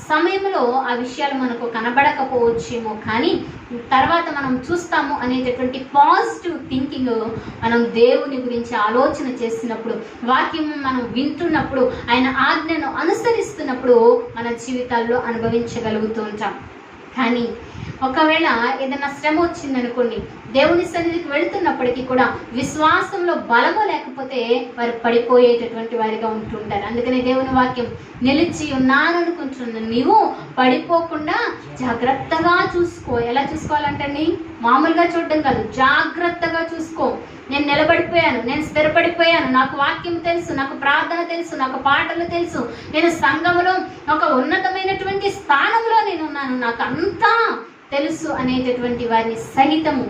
సమయంలో ఆ విషయాలు మనకు కనబడకపోవచ్చేమో, కానీ తర్వాత మనం చూస్తాము అనేటటువంటి పాజిటివ్ థింకింగ్ మనం దేవుని గురించి ఆలోచన చేస్తున్నప్పుడు, వాక్యం మనం వింటున్నప్పుడు, ఆయన ఆజ్ఞను అనుసరిస్తున్నప్పుడు మన జీవితాల్లో అనుభవించగలుగుతూ ఉంటాం. కానీ ఒకవేళ ఏదైనా శ్రమ వచ్చిందనుకోండి, దేవుని సన్నిధికి వెళుతున్నప్పటికీ కూడా విశ్వాసంలో బలము లేకపోతే వారు పడిపోయేటటువంటి వారిగా ఉంటుంటారు. అందుకని దేవుని వాక్యం, నిలిచి ఉన్నాననుకుంటున్నాను, నీవు పడిపోకుండా జాగ్రత్తగా చూసుకో. ఎలా చూసుకోవాలంటండి? మామూలుగా చూడడం కాదు, జాగ్రత్తగా చూసుకో. నేను నిలబడిపోయాను, నేను స్థిరపడిపోయాను, నాకు వాక్యం తెలుసు, నాకు ప్రార్థన తెలుసు, నాకు పాటలు తెలుసు, నేను సంఘంలో ఒక ఉన్నతమైనటువంటి స్థానంలో నేను ఉన్నాను, నాకు అంతా తెలుసు అనేటటువంటి వారిని సహితము,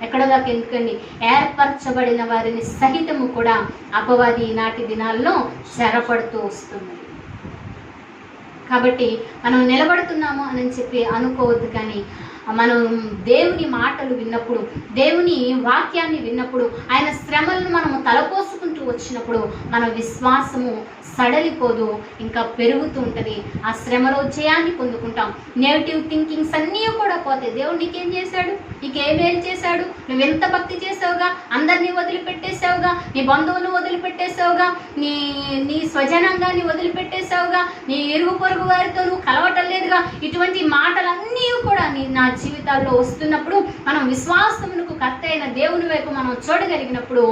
ఎక్కడో దాకా ఎందుకండి, ఏర్పరచబడిన వారిని సహితము కూడా అపవాది ఈనాటి దినాల్లో చెరపడుతూ వస్తుంది. కాబట్టి మనం నిలబడుతున్నాము అని చెప్పి అనుకోవద్దు. కానీ మనం దేవుని మాటలు విన్నప్పుడు, దేవుని వాక్యాన్ని విన్నప్పుడు, ఆయన శ్రమలను మనము తలపోసుకుంటూ వచ్చినప్పుడు మన విశ్వాసము సడలిపోదు, ఇంకా పెరుగుతూ ఉంటుంది. ఆ శ్రమలో జయాన్ని పొందుకుంటాం. నెగిటివ్ థింకింగ్స్ అన్నీ కూడా పోతాయి. దేవుడు నీకేం చేశాడు, నీకేం మేలు చేశాడు, నువ్వు ఎంత భక్తి చేసావుగా, అందరినీ వదిలిపెట్టేసావుగా, నీ బంధువులు వదిలిపెట్టేసావుగా, నీ నీ స్వజనంగాన్ని వదిలిపెట్టేసావుగా, నీ ఇరుగు పొరుగు వారితో నువ్వు కలవటం లేదుగా. ఇటువంటి మాటలన్నీ కూడా నా జీవితాల్లో వస్తున్నప్పుడు మనం విశ్వాసమునకు కర్త అయిన దేవుని వైపు మనం చూడగలిగినప్పుడు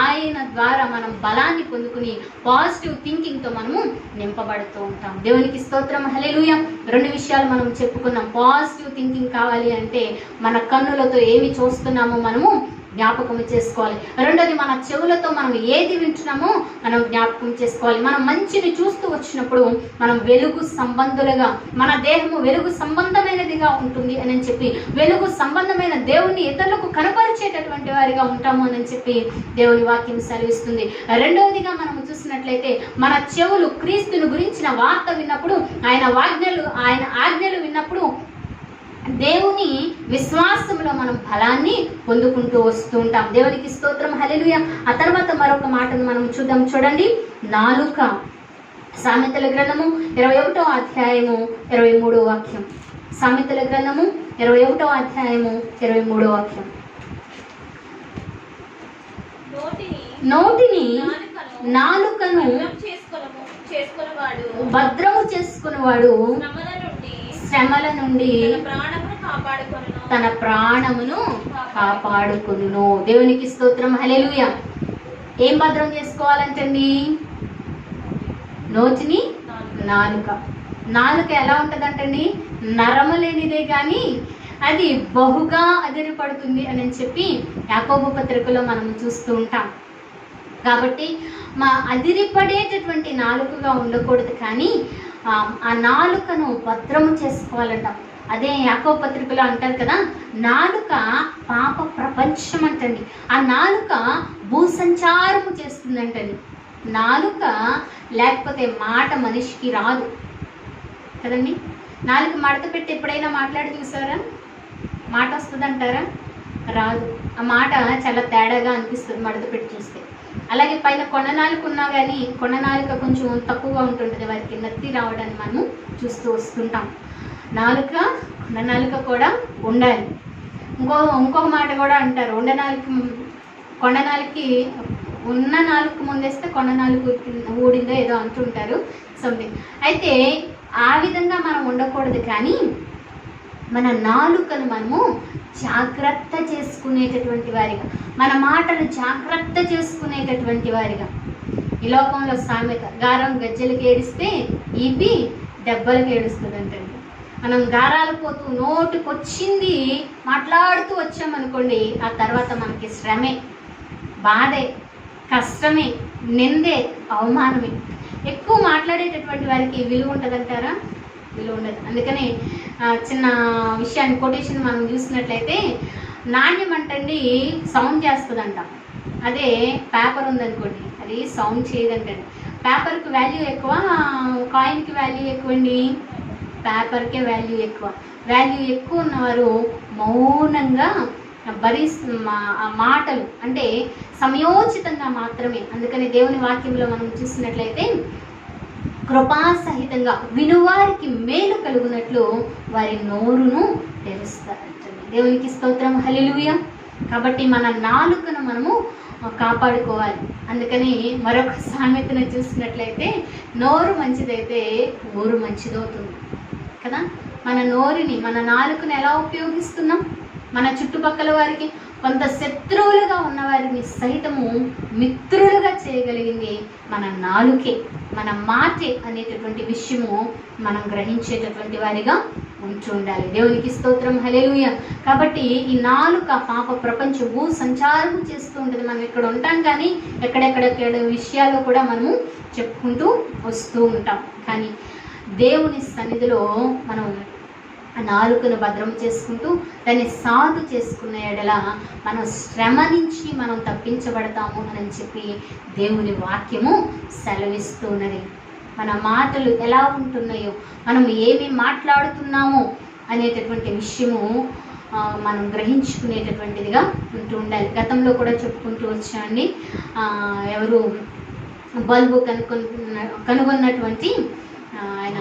ఆయన ద్వారా మనం బలాన్ని పొందుకుని పాజిటివ్ థింకింగ్తో మనము నింపబడుతూ ఉంటాం. దేవునికి స్తోత్రం, హల్లెలూయా. 2 విషయాలు మనం చెప్పుకున్నాం. పాజిటివ్ థింకింగ్ కావాలి అంటే మన కన్నులతో ఏమి చూస్తున్నామో మనము జ్ఞాపకం చేసుకోవాలి. రెండోది, మన చెవులతో మనం ఏది వింటున్నామో మనం జ్ఞాపకం చేసుకోవాలి. మనం మంచిని చూస్తూ వచ్చినప్పుడు మనం వెలుగు సంబంధులుగా, మన దేహము వెలుగు సంబంధమైనదిగా ఉంటుంది అని చెప్పి, వెలుగు సంబంధమైన దేవుణ్ణి ఇతరులకు కనపరిచేటటువంటి వారిగా ఉంటాము అని చెప్పి దేవుని వాక్యం సెలవిస్తుంది. రెండవదిగా మనం చూసినట్లయితే మన చెవులు క్రీస్తుని గురించిన వార్త విన్నప్పుడు, ఆయన ఆజ్ఞలు విన్నప్పుడు దేవుని విశ్వాసంలో మనం ఫలాన్ని పొందుకుంటూ వస్తూ ఉంటాం. దేవునికి స్తోత్రం, హల్లెలూయా. ఆ తర్వాత మరొక మాటను మనం చూడండి. నాలుక. సామెతల గ్రంథము 21వ అధ్యాయము 23వ వాక్యం. సామెతల గ్రంథము 21వ అధ్యాయము 23వ వాక్యం. నోటిని నాలుకను భద్రము చేసుకునేవాడు శ్రమల నుండి తన ప్రాణమును కాపాడుకొనును. దేవునికి స్తోత్రం, హల్లెలూయా. ఏం భద్రం చేసుకోవాలంటండి? నోటిని, నాలుక ఎలా ఉంటుందంటండి? నరము లేనిదే కానీ అది బహుగా అదిరిపడుతుంది అని చెప్పి యాకోబు పత్రికలో మనం చూస్తూ ఉంటాం. కాబట్టి అదిరిపడేటటువంటి నాలుకగా ఉండకూడదు, కానీ ఆ నాలుకను భద్రము చేసుకోవాలంట. అదే యాకోబు పత్రికలో అంటారు కదా, నాలుక పాప ప్రపంచం అంటండి. ఆ నాలుక భూసంచారము చేస్తుందంటండి. నాలుక లేకపోతే మాట మనిషికి రాదు కదండి. నాలుక మడత పెట్టి ఎప్పుడైనా మాట్లాడి చూసారా? మాట వస్తుందంటారా? రాదు. ఆ మాట చాలా తేడాగా అనిపిస్తుంది మడత పెట్టి చూస్తే. అలాగే పైన కొననాలుక ఉన్నా కానీ కొననాలుక కొంచెం తక్కువగా ఉంటుంటుంది, వారికి నత్తి రావడాన్ని మనం చూస్తూ వస్తుంటాం. కొననాలుక కూడా ఉండాలి. ఇంకొక మాట కూడా అంటారు, కొండనాలుకి ఉన్న నాలుగు ముందేస్తే కొననాలుగు ఊడిందో ఏదో అంటుంటారు సంథింగ్. అయితే ఆ విధంగా మనం ఉండకూడదు, కానీ మన నాలుకను మనము జాగ్రత్త చేసుకునేటటువంటి వారిగా, మన మాటను జాగ్రత్త చేసుకునేటటువంటి వారిగా. ఈ లోకంలో సామెత, గారం గజ్జలకి ఏడిస్తే ఈపి దెబ్బలకి ఏడుస్తుంది అంటండి. మనం గారాలు పోతూ నోటికొచ్చింది మాట్లాడుతూ వచ్చామనుకోండి, ఆ తర్వాత మనకి శ్రమే, బాధే, కష్టమే, నిందే, అవమానమే. ఎక్కువ మాట్లాడేటటువంటి వారికి విలువ ఉంటుందంటారా? విలువ ఉండదు. అందుకని చిన్న విషయాన్ని కొటేషన్ మనం చూసినట్లయితే, నాణ్యం అంటండి సౌండ్ చేస్తుందంట, అదే పేపర్ ఉందనుకోండి అది సౌండ్ చేయదంటండి. పేపర్కి వాల్యూ ఎక్కువ, కాయిన్కి వాల్యూ ఎక్కువ అండి. పేపర్కే వాల్యూ ఎక్కువ. వాల్యూ ఎక్కువ ఉన్నవారు మౌనంగా మాటలు అంటే సమయోచితంగా మాత్రమే. అందుకని దేవుని వాక్యంలో మనం చూసినట్లయితే, కృపాసహితంగా వినువారికి మేలు కలుగునట్లు వారి నోరును తెరుస్తారంటండి. దేవునికి స్తోత్రం, హల్లెలూయా. కాబట్టి మన నాలుకను మనము కాపాడుకోవాలి. అందుకని మరొక సామెతను చూసినట్లయితే, నోరు మంచిదైతే ఊరు మంచిదవుతుంది కదా. మన నోరుని, మన నాలుకను ఎలా ఉపయోగిస్తున్నాం? మన చుట్టుపక్కల వారికి, కొంత శత్రువులుగా ఉన్న వారిని సైతము మిత్రులుగా చేయగలిగింది మన నాలుకే, మన మాటే అనేటటువంటి విషయము మనం గ్రహించేటటువంటి వారిగా ఉంటూ ఉండాలి. దేవునికి స్తోత్రం, హల్లెలూయా. కాబట్టి ఈ నాలుక పాప ప్రపంచ భూ సంచారము చేస్తూ ఉంటుంది. మనం ఇక్కడ ఉంటాం కానీ ఎక్కడెక్కడ విషయాల్లో కూడా మనము చెప్పుకుంటూ వస్తూ ఉంటాం. కానీ దేవుని సన్నిధిలో మనం నాలుకను భద్రం చేసుకుంటూ దాన్ని సాధు చేసుకున్న ఎడల మనం శ్రమ నుంచి మనం తప్పించబడతాము అని చెప్పి దేవుని వాక్యము సెలవిస్తున్నది. మన మాటలు ఎలా ఉంటున్నాయో, మనం ఏమి మాట్లాడుతున్నామో అనేటటువంటి విషయము మనం గ్రహించుకునేటటువంటిదిగా ఉంటూ ఉండాలి. గతంలో కూడా చెప్పుకుంటూ వచ్చాండి, ఎవరు బల్బు కనుగొన్నటువంటి ఆయన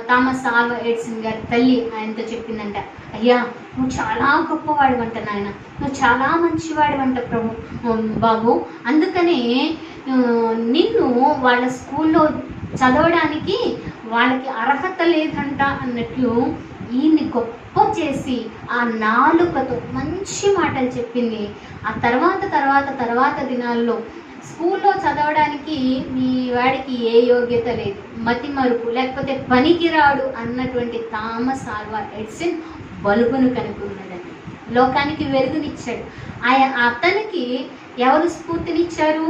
థామస్ ఆల్వా ఎడిసన్ గారి తల్లి ఆయనతో చెప్పిందంట, అయ్యా నువ్వు చాలా గొప్పవాడివంట నాయన, నువ్వు చాలా మంచివాడివంట బాబు, అందుకనే నిన్ను వాళ్ళ స్కూల్లో చదవడానికి వాళ్ళకి అర్హత లేదంట అన్నట్లు ఈయన్ని గొప్ప చేసి ఆ నాలుకతో మంచి మాటలు చెప్పింది. ఆ తర్వాత దినాల్లో స్కూల్లో చదవడానికి మీ వాడికి ఏ యోగ్యత లేదు, మతి మరుపు లేకపోతే పనికిరాడు అన్నటువంటి థామస్ ఆల్వా ఎడిసన్ బల్బును కనుక్కున్నాడని, లోకానికి వెలుగునిచ్చాడు. అతనికి ఎవరు స్ఫూర్తినిచ్చారు,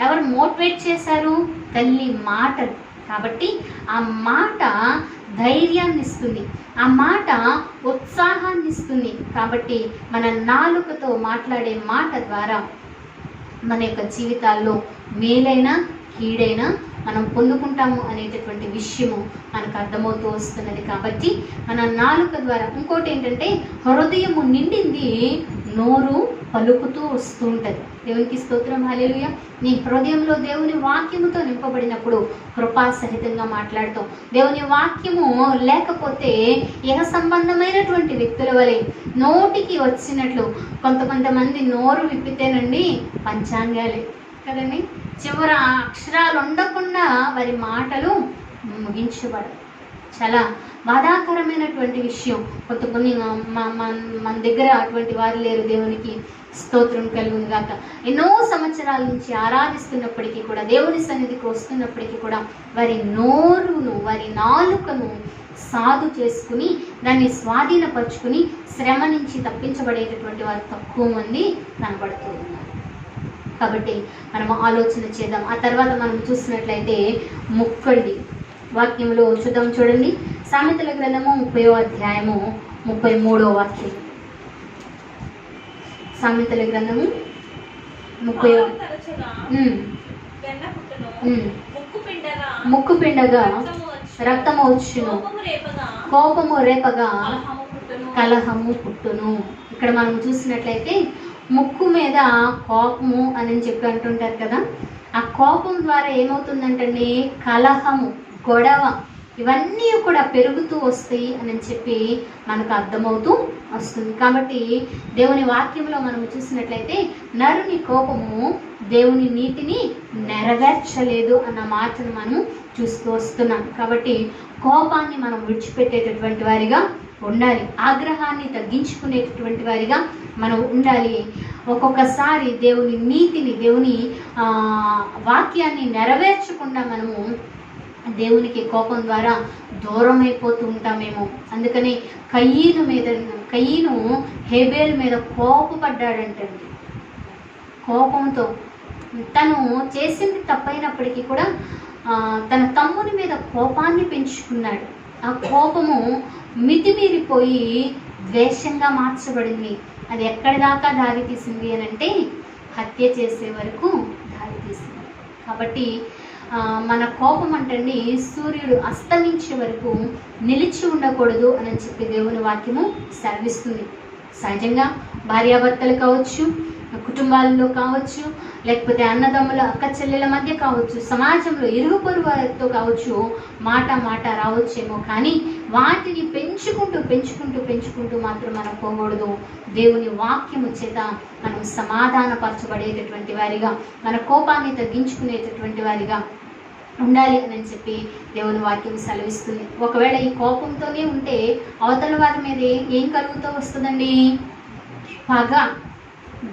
ఎవరు మోటివేట్ చేశారు? తల్లి మాటలు. కాబట్టి ఆ మాట ధైర్యాన్ని ఇస్తుంది, ఆ మాట ఉత్సాహాన్ని ఇస్తుంది. కాబట్టి మన నాలుకతో మాట్లాడే మాట ద్వారా మన యొక్క జీవితాల్లో మేలైనా కీడైనా మనం పొందుకుంటాము అనేటటువంటి విషయము మనకు అర్థమవుతూ వస్తున్నది. కాబట్టి మన నాలుక ద్వారా ఇంకోటి ఏంటంటే, హృదయము నిండింది నోరు పలుకుతూ వస్తూ ఉంటుంది. దేవునికి స్తోత్రం, హల్లెలూయా. నీ హృదయంలో దేవుని వాక్యముతో నింపబడినప్పుడు కృపాసహితంగా మాట్లాడతాం. దేవుని వాక్యము లేకపోతే ఇహ సంబంధమైనటువంటి వ్యక్తుల వలె నోటికి వచ్చినట్లు కొంతమంది నోరు విప్పితేనండి పంచాంగాలే కదండి, చివర అక్షరాలు ఉండకుండా వారి మాటలు ముగించబడవు. చాలా బాధాకరమైనటువంటి విషయం. కొన్ని మన దగ్గర అటువంటి వారు లేరు. దేవునికి స్తోత్రం కలుగును గాక. ఎన్నో సంవత్సరాల నుంచి ఆరాధిస్తున్నప్పటికీ కూడా, దేవుని సన్నిధికి వస్తున్నప్పటికీ కూడా వారి నోరును, వారి నాలుకను సాధు చేసుకుని దాన్ని స్వాధీనపరుచుకుని శ్రమ నుంచి తప్పించబడేటటువంటి వారు తక్కువ మంది కనబడుతూ ఉన్నారు. కాబట్టి మనం ఆలోచన చేద్దాం. ఆ తర్వాత మనం చూసినట్లయితే ముక్కడి వాక్యంలో చూడండి. సామెతల గ్రంథము 30వ అధ్యాయము 33వ వాక్యం. సామెతల గ్రంథము 30వ ముక్కు పిండగా రక్తము వచ్చును, కోపము రేపగా కలహము పుట్టును. ఇక్కడ మనం చూసినట్లయితే ముక్కు మీద కోపము అని చెప్పి అంటుంటారు కదా. ఆ కోపం ద్వారా ఏమవుతుందంటండి, కలహము, గొడవ, ఇవన్నీ కూడా పెరుగుతూ వస్తాయి అని చెప్పి మనకు అర్థమవుతూ వస్తుంది. కాబట్టి దేవుని వాక్యంలో మనం చూసినట్లయితే నరుని కోపము దేవుని నీతిని నెరవేర్చలేదు అన్న మాటను మనం చూస్తూ వస్తున్నాం. కాబట్టి కోపాన్ని మనం విడిచిపెట్టేటటువంటి వారిగా ఉండాలి, ఆగ్రహాన్ని తగ్గించుకునేటటువంటి వారిగా మనం ఉండాలి. ఒక్కొక్కసారి దేవుని నీతిని, దేవుని వాక్యాన్ని నెరవేర్చకుండా మనము దేవునికి కోపం ద్వారా దూరం అయిపోతూ ఉంటామేమో. అందుకని కయ్యను హేబేలు మీద కోపపడ్డాడంటండి. కోపంతో తను చేసింది తప్పైనప్పటికీ కూడా తన తమ్ముని మీద కోపాన్ని పెంచుకున్నాడు. ఆ కోపము మితిమీరిపోయి ద్వేషంగా మార్చబడింది. అది ఎక్కడి దాకా దారి తీసింది అని అంటే హత్య చేసే వరకు దారి తీసింది. కాబట్టి మన కోపం అంటండి సూర్యుడు అస్తమించే వరకు నిలిచి ఉండకూడదు అని చెప్పి దేవుని వాక్యము సెలవిస్తుంది. సహజంగా భార్యాభర్తలు కావచ్చు, కుటుంబాలలో కావచ్చు, లేకపోతే అన్నదమ్ముల అక్క చెల్లెల మధ్య కావచ్చు, సమాజంలో ఇరుగు పొరుగు వారితో కావచ్చు, మాట రావచ్చేమో, కానీ వాటిని పెంచుకుంటూ మాత్రం మనం పోకూడదు. దేవుని వాక్యము చేత మనం సమాధానపరచబడేటటువంటి వారిగా, మన కోపాన్ని తగ్గించుకునేటటువంటి వారిగా ఉండాలి అని చెప్పి దేవుని వాక్యం సెలవిస్తుంది. ఒకవేళ ఈ కోపంతోనే ఉంటే అవతల వారి మీద ఏం కలుగుతూ వస్తుందండి? పగ,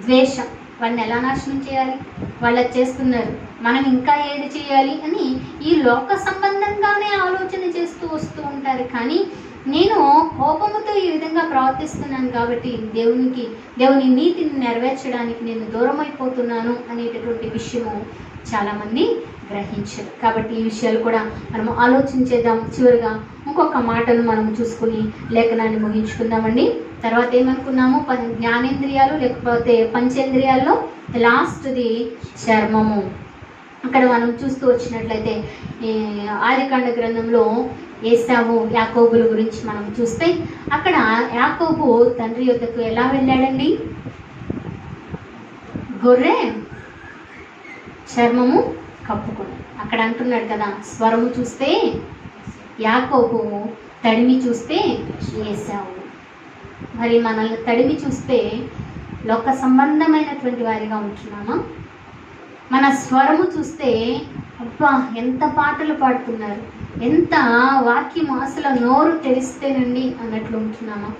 ద్వేషం. వాళ్ళని ఎలా నాశనం చేయాలి, వాళ్ళు చేస్తున్నారు, మనం ఇంకా ఏది చేయాలి అని ఈ లోక సంబంధంగానే ఆలోచన చేస్తూ వస్తూ ఉంటారు. కానీ నేను కోపముతో ఈ విధంగా ప్రవర్తిస్తున్నాను కాబట్టి దేవుని నీతిని నెరవేర్చడానికి నేను దూరం అయిపోతున్నాను అనేటటువంటి విషయము చాలామంది గ్రహించరు. కాబట్టి ఈ విషయాలు కూడా మనం ఆలోచించేద్దాం. చివరిగా ఇంకొక మాటను మనం చూసుకుని లేఖనాన్ని ముగించుకుందామండి. తర్వాత ఏమనుకున్నాము, జ్ఞానేంద్రియాలు లేకపోతే పంచేంద్రియాల్లో లాస్ట్ది చర్మము. అక్కడ మనం చూస్తూ వచ్చినట్లయితే ఆదికాండ గ్రంథంలో ఏశావు యాకోబుల గురించి మనం చూస్తే అక్కడ యాకోబు తండ్రి యొద్దకు ఎలా వెళ్ళాడండి? గొర్రె చర్మము కప్పుకొని. అక్కడ అంటున్నాడు కదా, స్వరము చూస్తే యాకోబు, తడిమి చూస్తే ఏశావు. మరి మనల్ని తడిమి చూస్తే లోక సంబంధమైనటువంటి వారిగా ఉంటున్నామా? మన స్వరము చూస్తే అబ్బా ఎంత పాటలు పాడుతున్నారు, ఎంత వాక్యం అసలు నోరు తెరిస్తేనండి అన్నట్లు ఉంటున్నామా?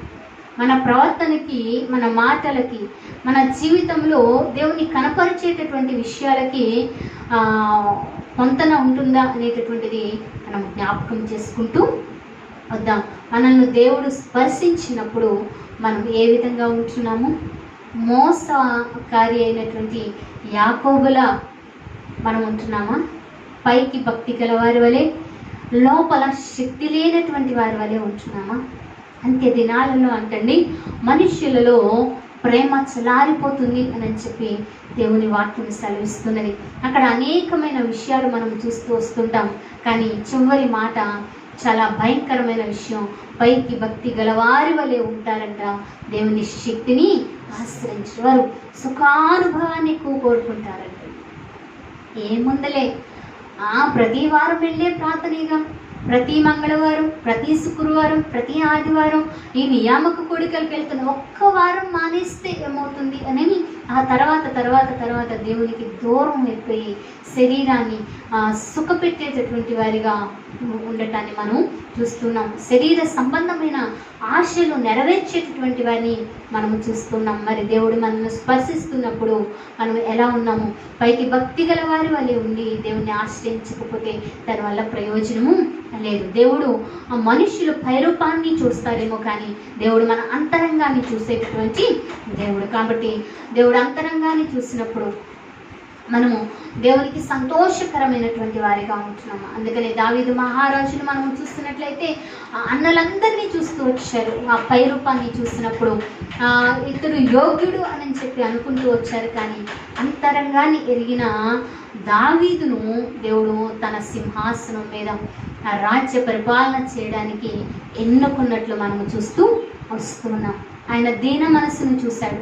మన ప్రవర్తనకి, మన మాటలకి, మన జీవితంలో దేవుని కనపరిచేటటువంటి విషయాలకి పొంతన ఉంటుందా అనేటటువంటిది మనం జ్ఞాపకం చేసుకుంటూ వద్దాం. మనల్ని దేవుడు స్పర్శించినప్పుడు మనం ఏ విధంగా ఉంటున్నాము? మోసకారి అయినటువంటి యాకోబులా మనం ఉంటున్నామా? పైకి భక్తి గల వారి వలె, లోపల శక్తి లేనటువంటి వారి వలె ఉంటున్నామా? అంత్య దినాలలో అంటండి, మనుష్యులలో ప్రేమ చలారిపోతుంది అని చెప్పి దేవుని వాక్యం సెలవిస్తున్నది. అక్కడ అనేకమైన విషయాలు మనం చూస్తూ వస్తుంటాం, కానీ చివరి మాట చాలా భయంకరమైన విషయం. పైకి భక్తి గలవారి వలె ఉంటారంట, దేవుని శక్తిని ఆశ్రయించేవారు సుఖానుభవాన్ని ఎక్కువ కోరుకుంటారంట. ఏముందలే, ప్రతి వారం వెళ్ళే ప్రార్థనగా, ప్రతి మంగళవారం, ప్రతి శుక్రవారం, ప్రతి ఆదివారం ఈ నియామక కోడికలకు వెళ్తున్న ఒక్క వారం మానేస్తే ఏమవుతుంది అని ఆ తర్వాత దేవునికి దూరం అయిపోయి శరీరాన్ని సుఖపెట్టేటటువంటి వారిగా ఉండటాన్ని మనం చూస్తున్నాం. శరీర సంబంధమైన ఆశలు నెరవేర్చేటటువంటి వారిని మనము చూస్తున్నాం. మరి దేవుడు మనల్ని స్పర్శిస్తున్నప్పుడు మనం ఎలా ఉన్నాము? పైకి భక్తి గల వారి వలె ఉండి దేవుణ్ణి ఆశ్రయించకపోతే దానివల్ల ప్రయోజనము లేదు. దేవుడు మనుషులు పైరూపాన్ని చూస్తారేమో, కానీ దేవుడు మన అంతరంగాన్ని చూసేటటువంటి దేవుడు. కాబట్టి దేవుడు అంతరంగాన్ని చూసినప్పుడు మనము దేవునికి సంతోషకరమైనటువంటి వారిగా ఉంటున్నాము. అందుకని దావీదు మహారాజును మనం చూస్తున్నట్లయితే అన్నలందరినీ చూస్తూ వచ్చారు. ఆ పైరూపాన్ని చూసినప్పుడు ఇతడు యోగ్యుడు అని చెప్పి అనుకుంటూ వచ్చారు, కానీ అంతరంగాన్ని ఎరిగిన దావీదును దేవుడు తన సింహాసనం మీద రాజ్య పరిపాలన చేయడానికి ఎన్నుకున్నట్లు మనము చూస్తూ వస్తున్నాం. ఆయన దీన మనసును చూశాడు,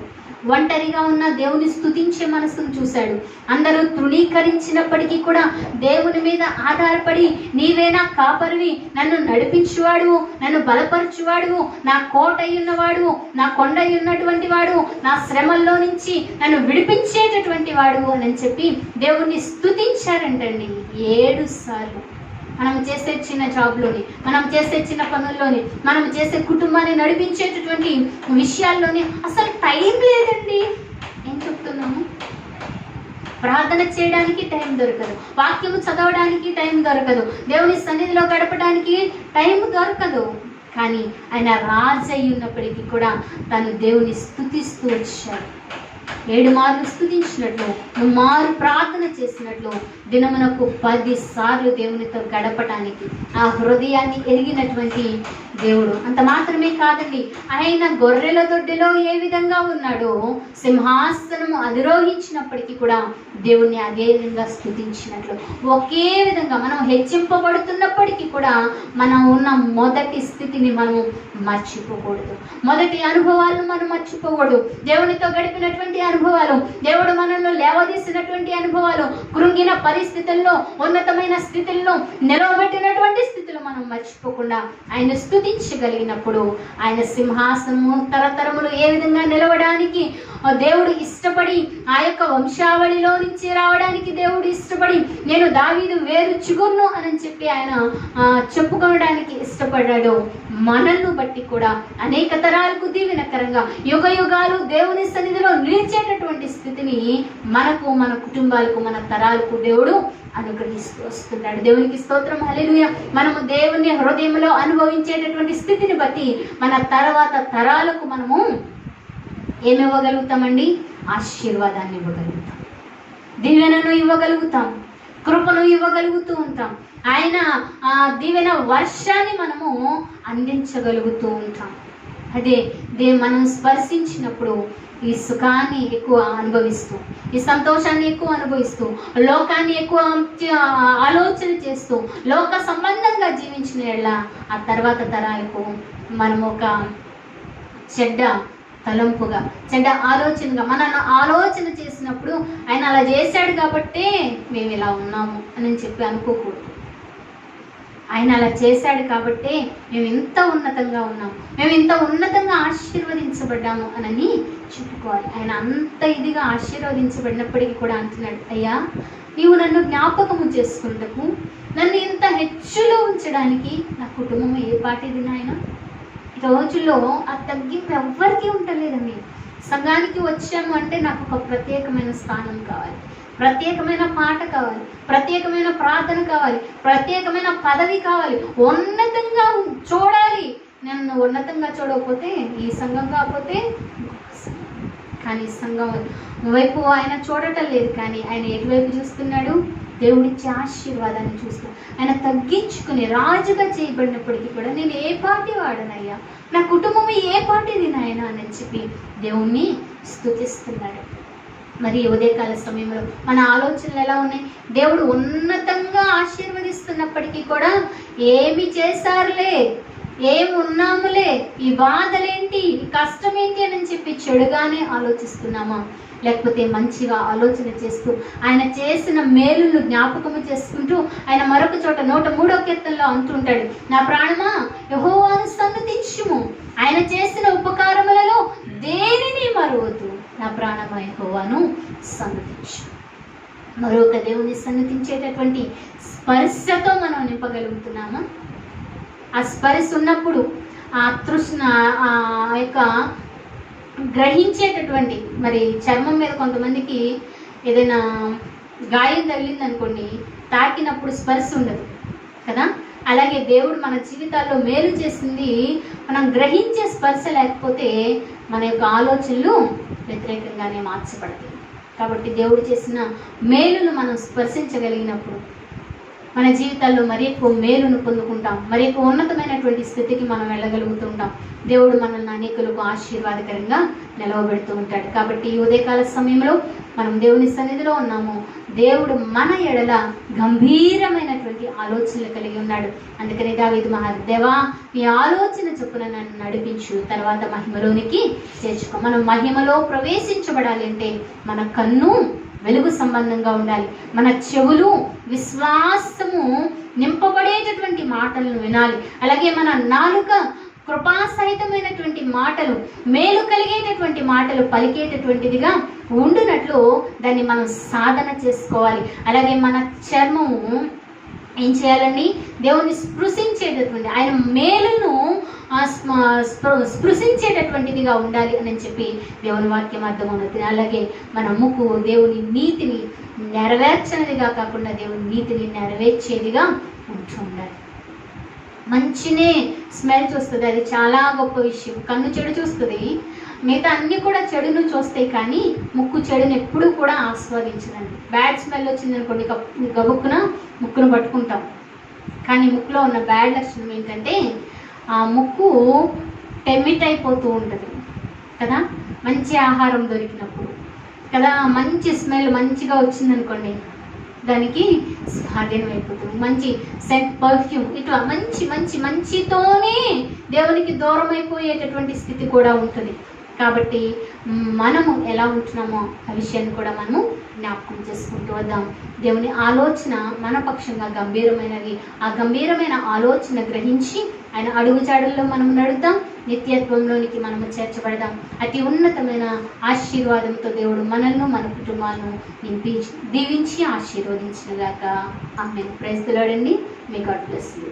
ఒంటరిగా ఉన్న దేవుని స్తుతించే మనసును చూశాడు. అందరూ తృణీకరించినప్పటికీ కూడా దేవుని మీద ఆధారపడి, నీవే నా కాపరివి, నన్ను నడిపించువాడు, నన్ను బలపరచువాడు, నా కోట అయ్యున్నవాడు, నా కొండ అయ్యున్నటువంటి వాడు, నా శ్రమల్లో నుంచి నన్ను విడిపించేటటువంటి వాడు అని చెప్పి దేవుణ్ణి స్తుతించారంటండి 7 సార్లు. మనం చేసే చిన్న జాబ్లోని, మనం చేసే చిన్న పనుల్లోని, మనం చేసే కుటుంబాన్ని నడిపించేటటువంటి విషయాల్లోని అసలు టైం లేదండి. ఏం చెప్తున్నాము? ప్రార్థన చేయడానికి టైం దొరకదు, వాక్యము చదవడానికి టైం దొరకదు, దేవుని సన్నిధిలో గడపడానికి టైం దొరకదు. కానీ ఆయన రాజు అయి ఉన్నప్పటికీ కూడా తను దేవుని స్తుతిస్తూ వచ్చాడు. 7 మార్లు స్తుతించినట్లు, 3 మార్లు ప్రార్థన చేసినట్లు దినమునకు 10 సార్లు దేవునితో గడపటానికి ఆ హృదయాన్ని ఎరిగినటువంటి దేవుడు. అంత మాత్రమే కాదండి, ఆయన గొర్రెల దొడ్డిలో ఏ విధంగా ఉన్నాడో సింహాసనము అధిరోహించినప్పటికీ కూడా దేవుణ్ణి అదే విధంగా స్తుతించినట్లు, ఒకే విధంగా మనం హెచ్చింపబడుతున్నప్పటికీ కూడా మనం ఉన్న మొదటి స్థితిని మనము మర్చిపోకూడదు. మొదటి అనుభవాలను మనం మర్చిపోకూడదు. దేవునితో గడిపినటువంటి అనుభవాలు, దేవుడు మనల్ని లేవదీసినటువంటి అనుభవాలు, కృంగిన పరిస్థితుల్లో, ఉన్నతమైన స్థితుల్లో, నిలవబెట్టినటువంటి స్థితిలో మనం మర్చిపోకుండా ఆయన స్తుతించగలిగినప్పుడు ఆయన సింహాసనము తరతరములు ఏ విధంగా నిలవడానికి దేవుడు ఇష్టపడి, ఆ యొక్క వంశావళిలో నుంచి రావడానికి దేవుడు ఇష్టపడి, నేను దావీదు వేరు చిగుర్ను అని చెప్పి ఆయన చెప్పుకోవడానికి ఇష్టపడ్డాడు. మనల్ని బట్టి కూడా అనేక తరాలకు దీవెనకరంగా యుగ యుగాలు దేవుని సన్నిధిలో నిలిచేటటువంటి స్థితిని మనకు, మన కుటుంబాలకు, మన తరాలకు దేవుడు అనుగ్రహిస్తూ వస్తున్నాడు. దేవునికి స్తోత్రం, హల్లెలూయా. మనము దేవుని హృదయంలో అనుభవించేటటువంటి స్థితిని బట్టి మన తర్వాత తరాలకు మనము ఏమి ఇవ్వగలుగుతామండి? ఆశీర్వాదాన్ని ఇవ్వగలుగుతాం, దీవెనను ఇవ్వగలుగుతాం, కృపను ఇవ్వగలుగుతూ ఉంటాం. ఆయన దీవెన వర్షాన్ని మనము అందించగలుగుతూ ఉంటాం. అదే మనం స్పర్శించినప్పుడు ఈ సుఖాన్ని ఎక్కువ అనుభవిస్తూ, ఈ సంతోషాన్ని ఎక్కువ అనుభవిస్తూ, లోకాన్ని ఎక్కువ ఆలోచన చేస్తూ, లోక సంబంధంగా జీవించిన ఆ తర్వాత తరాలకు మనం ఒక చెడ్డ తలంపుగా, చెడ్డ ఆలోచనగా మన ఆలోచన చేసినప్పుడు ఆయన అలా చేశాడు కాబట్టే మేము ఇలా ఉన్నాము అని చెప్పి అనుకోకూడదు. ఆయన అలా చేశాడు కాబట్టే మేము ఇంత ఉన్నతంగా ఉన్నాము, మేము ఇంత ఉన్నతంగా ఆశీర్వదించబడ్డాము అని చెప్పుకోవాలి. ఆయన అంత ఇదిగా ఆశీర్వదించబడినప్పటికీ కూడా అంటున్నాడు, అయ్యా నీవు నన్ను జ్ఞాపకము చేసుకుంటకు, నన్ను ఇంత హెచ్చులో ఉంచడానికి నా కుటుంబం ఏ పాటిది నాయన. ఈ రోజుల్లో ఆ తగ్గింపు ఎవ్వరికీ ఉండలేదండి. సంఘానికి వచ్చాము అంటే నాకు ఒక ప్రత్యేకమైన స్థానం కావాలి, ప్రత్యేకమైన పాట కావాలి, ప్రత్యేకమైన ప్రార్థన కావాలి, ప్రత్యేకమైన పదవి కావాలి, ఉన్నతంగా చూడాలి. నన్ను ఉన్నతంగా చూడకపోతే ఈ సంఘం కాకపోతే కానీ సంఘం వైపు ఆయన చూడటం లేదు. కానీ ఆయన ఎటువైపు చూస్తున్నాడు? దేవుడిచ్చే ఆశీర్వాదాన్ని చూస్తూ ఆయన తగ్గించుకుని రాజుగా చేయబడినప్పటికీ కూడా నేను ఏ పార్టీ వాడనయ్యా, నా కుటుంబం ఏ పార్టీది నాయన అని చెప్పి దేవుణ్ణి స్తుతిస్తున్నాడు. మరి ఉదయకాల సమయంలో మన ఆలోచనలు ఎలా ఉన్నాయి? దేవుడు ఉన్నతంగా ఆశీర్వదిస్తున్నప్పటికీ కూడా ఏమి చేశారులే, ఏమి ఉన్నాములే, ఈ బాధలేంటి, ఈ కష్టం ఏంటి అని చెప్పి చెడుగానే ఆలోచిస్తున్నామా? లేకపోతే మంచిగా ఆలోచన చేస్తూ ఆయన చేసిన మేలును జ్ఞాపకము చేసుకుంటూ ఆయన మరొక చోట 103వ కీర్తనలో అంటుంటాడు, నా ప్రాణమా యెహోవాను సన్నుతించుము, ఆయన చేసిన ఉపకారములలో దేనిని మరువద్దు, నా ప్రాణమా యెహోవాను సన్నుతించు. మరొక దేవుని సన్నుతించేటటువంటి స్పర్శతో మనం నింపగలుగుతున్నామా? ఆ స్పర్శ ఉన్నప్పుడు ఆ తృష్ణ, ఆ యొక్క గ్రహించేటటువంటి, మరి చర్మం మీద కొంతమందికి ఏదైనా గాయం తగిలింది అనుకోండి, తాకినప్పుడు స్పర్శ ఉండదు కదా. అలాగే దేవుడు మన జీవితాల్లో మేలు చేసింది మనం గ్రహించే స్పర్శ లేకపోతే మన యొక్క ఆలోచనలు వ్యతిరేకంగానే మార్చబడతాయి. కాబట్టి దేవుడు చేసిన మేలును మనం స్పర్శించగలిగినప్పుడు మన జీవితాల్లో మరి ఎక్కువ మేలును పొందుకుంటాం, మరి ఎక్కువ ఉన్నతమైనటువంటి స్థితికి మనం వెళ్ళగలుగుతుంటాం. దేవుడు మనల్ని అనేకులకు ఆశీర్వాదకరంగా నిలవబెడుతూ ఉంటాడు. కాబట్టి ఈ ఉదయకాల సమయంలో మనం దేవుని సన్నిధిలో ఉన్నాము. దేవుడు మన ఎడల గంభీరమైనటువంటి ఆలోచనలు కలిగి ఉన్నాడు. అందుకని దావీదు మహాదేవా ఈ ఆలోచన చొప్పున నన్ను నడిపించు, తర్వాత మహిమలోనికి చేర్చుకో. మనం మహిమలో ప్రవేశించబడాలి అంటే మన కన్ను వెలుగు సంబంధంగా ఉండాలి, మన చెవులు విశ్వాసము నింపబడేటటువంటి మాటలను వినాలి, అలాగే మన నాలుక కృపాసహితమైనటువంటి మాటలు, మేలు కలిగేటటువంటి మాటలు పలికేటటువంటిదిగా ఉండునట్లు దాన్ని మనం సాధన చేసుకోవాలి. అలాగే మన చర్మము ఏం చేయాలండి? దేవుని స్పృశించేటటువంటి, ఆయన మేలును స్పృశించేటటువంటిదిగా ఉండాలి అని చెప్పి దేవుని వాక్యం అర్థమవుతుంది. అలాగే మన ముక్కు దేవుని నీతిని నెరవేర్చనిదిగా కాకుండా దేవుని నీతిని నెరవేర్చేదిగా ఉంటూ ఉండాలి. మంచినే స్మెల్ చూస్తుంది, అది చాలా గొప్ప విషయం. కన్ను చెడు చూస్తుంది, మిగతా అన్నీ కూడా చెడును చూస్తాయి, కానీ ముక్కు చెడును ఎప్పుడూ కూడా ఆస్వాదించదండి. బ్యాడ్ స్మెల్ వచ్చిందనుకోండి, గబుక్కున ముక్కును పట్టుకుంటాం. కానీ ముక్కులో ఉన్న బ్యాడ్ లక్షణం ఏంటంటే ఆ ముక్కు టెమిట్ అయిపోతూ ఉంటుంది కదా. మంచి ఆహారం దొరికినప్పుడు కదా, మంచి స్మెల్ మంచిగా వచ్చిందనుకోండి, దానికి స్వాధీనం అయిపోతుంది. మంచి సెంట్, పర్ఫ్యూమ్, ఇట్లా మంచితోనే దేవునికి దూరం అయిపోయేటటువంటి స్థితి కూడా ఉంటుంది. కాబట్టి మనము ఎలా ఉంటున్నామో ఆ విషయాన్ని కూడా మనము జ్ఞాపకం చేసుకుంటూ వద్దాం. దేవుని ఆలోచన మన పక్షంగా గంభీరమైనది. ఆ గంభీరమైన ఆలోచన గ్రహించి ఆయన అడుగుజాడల్లో మనం నడుద్దాం, నిత్యత్వంలోనికి మనము చేర్చబడదాం. అతి ఉన్నతమైన ఆశీర్వాదంతో దేవుడు మనల్ని, మన కుటుంబాలను నింపి దీవించి ఆశీర్వదించినగాక. ఆమేన్. ప్రైజ్ ది లార్డ్ అండి. May God bless you.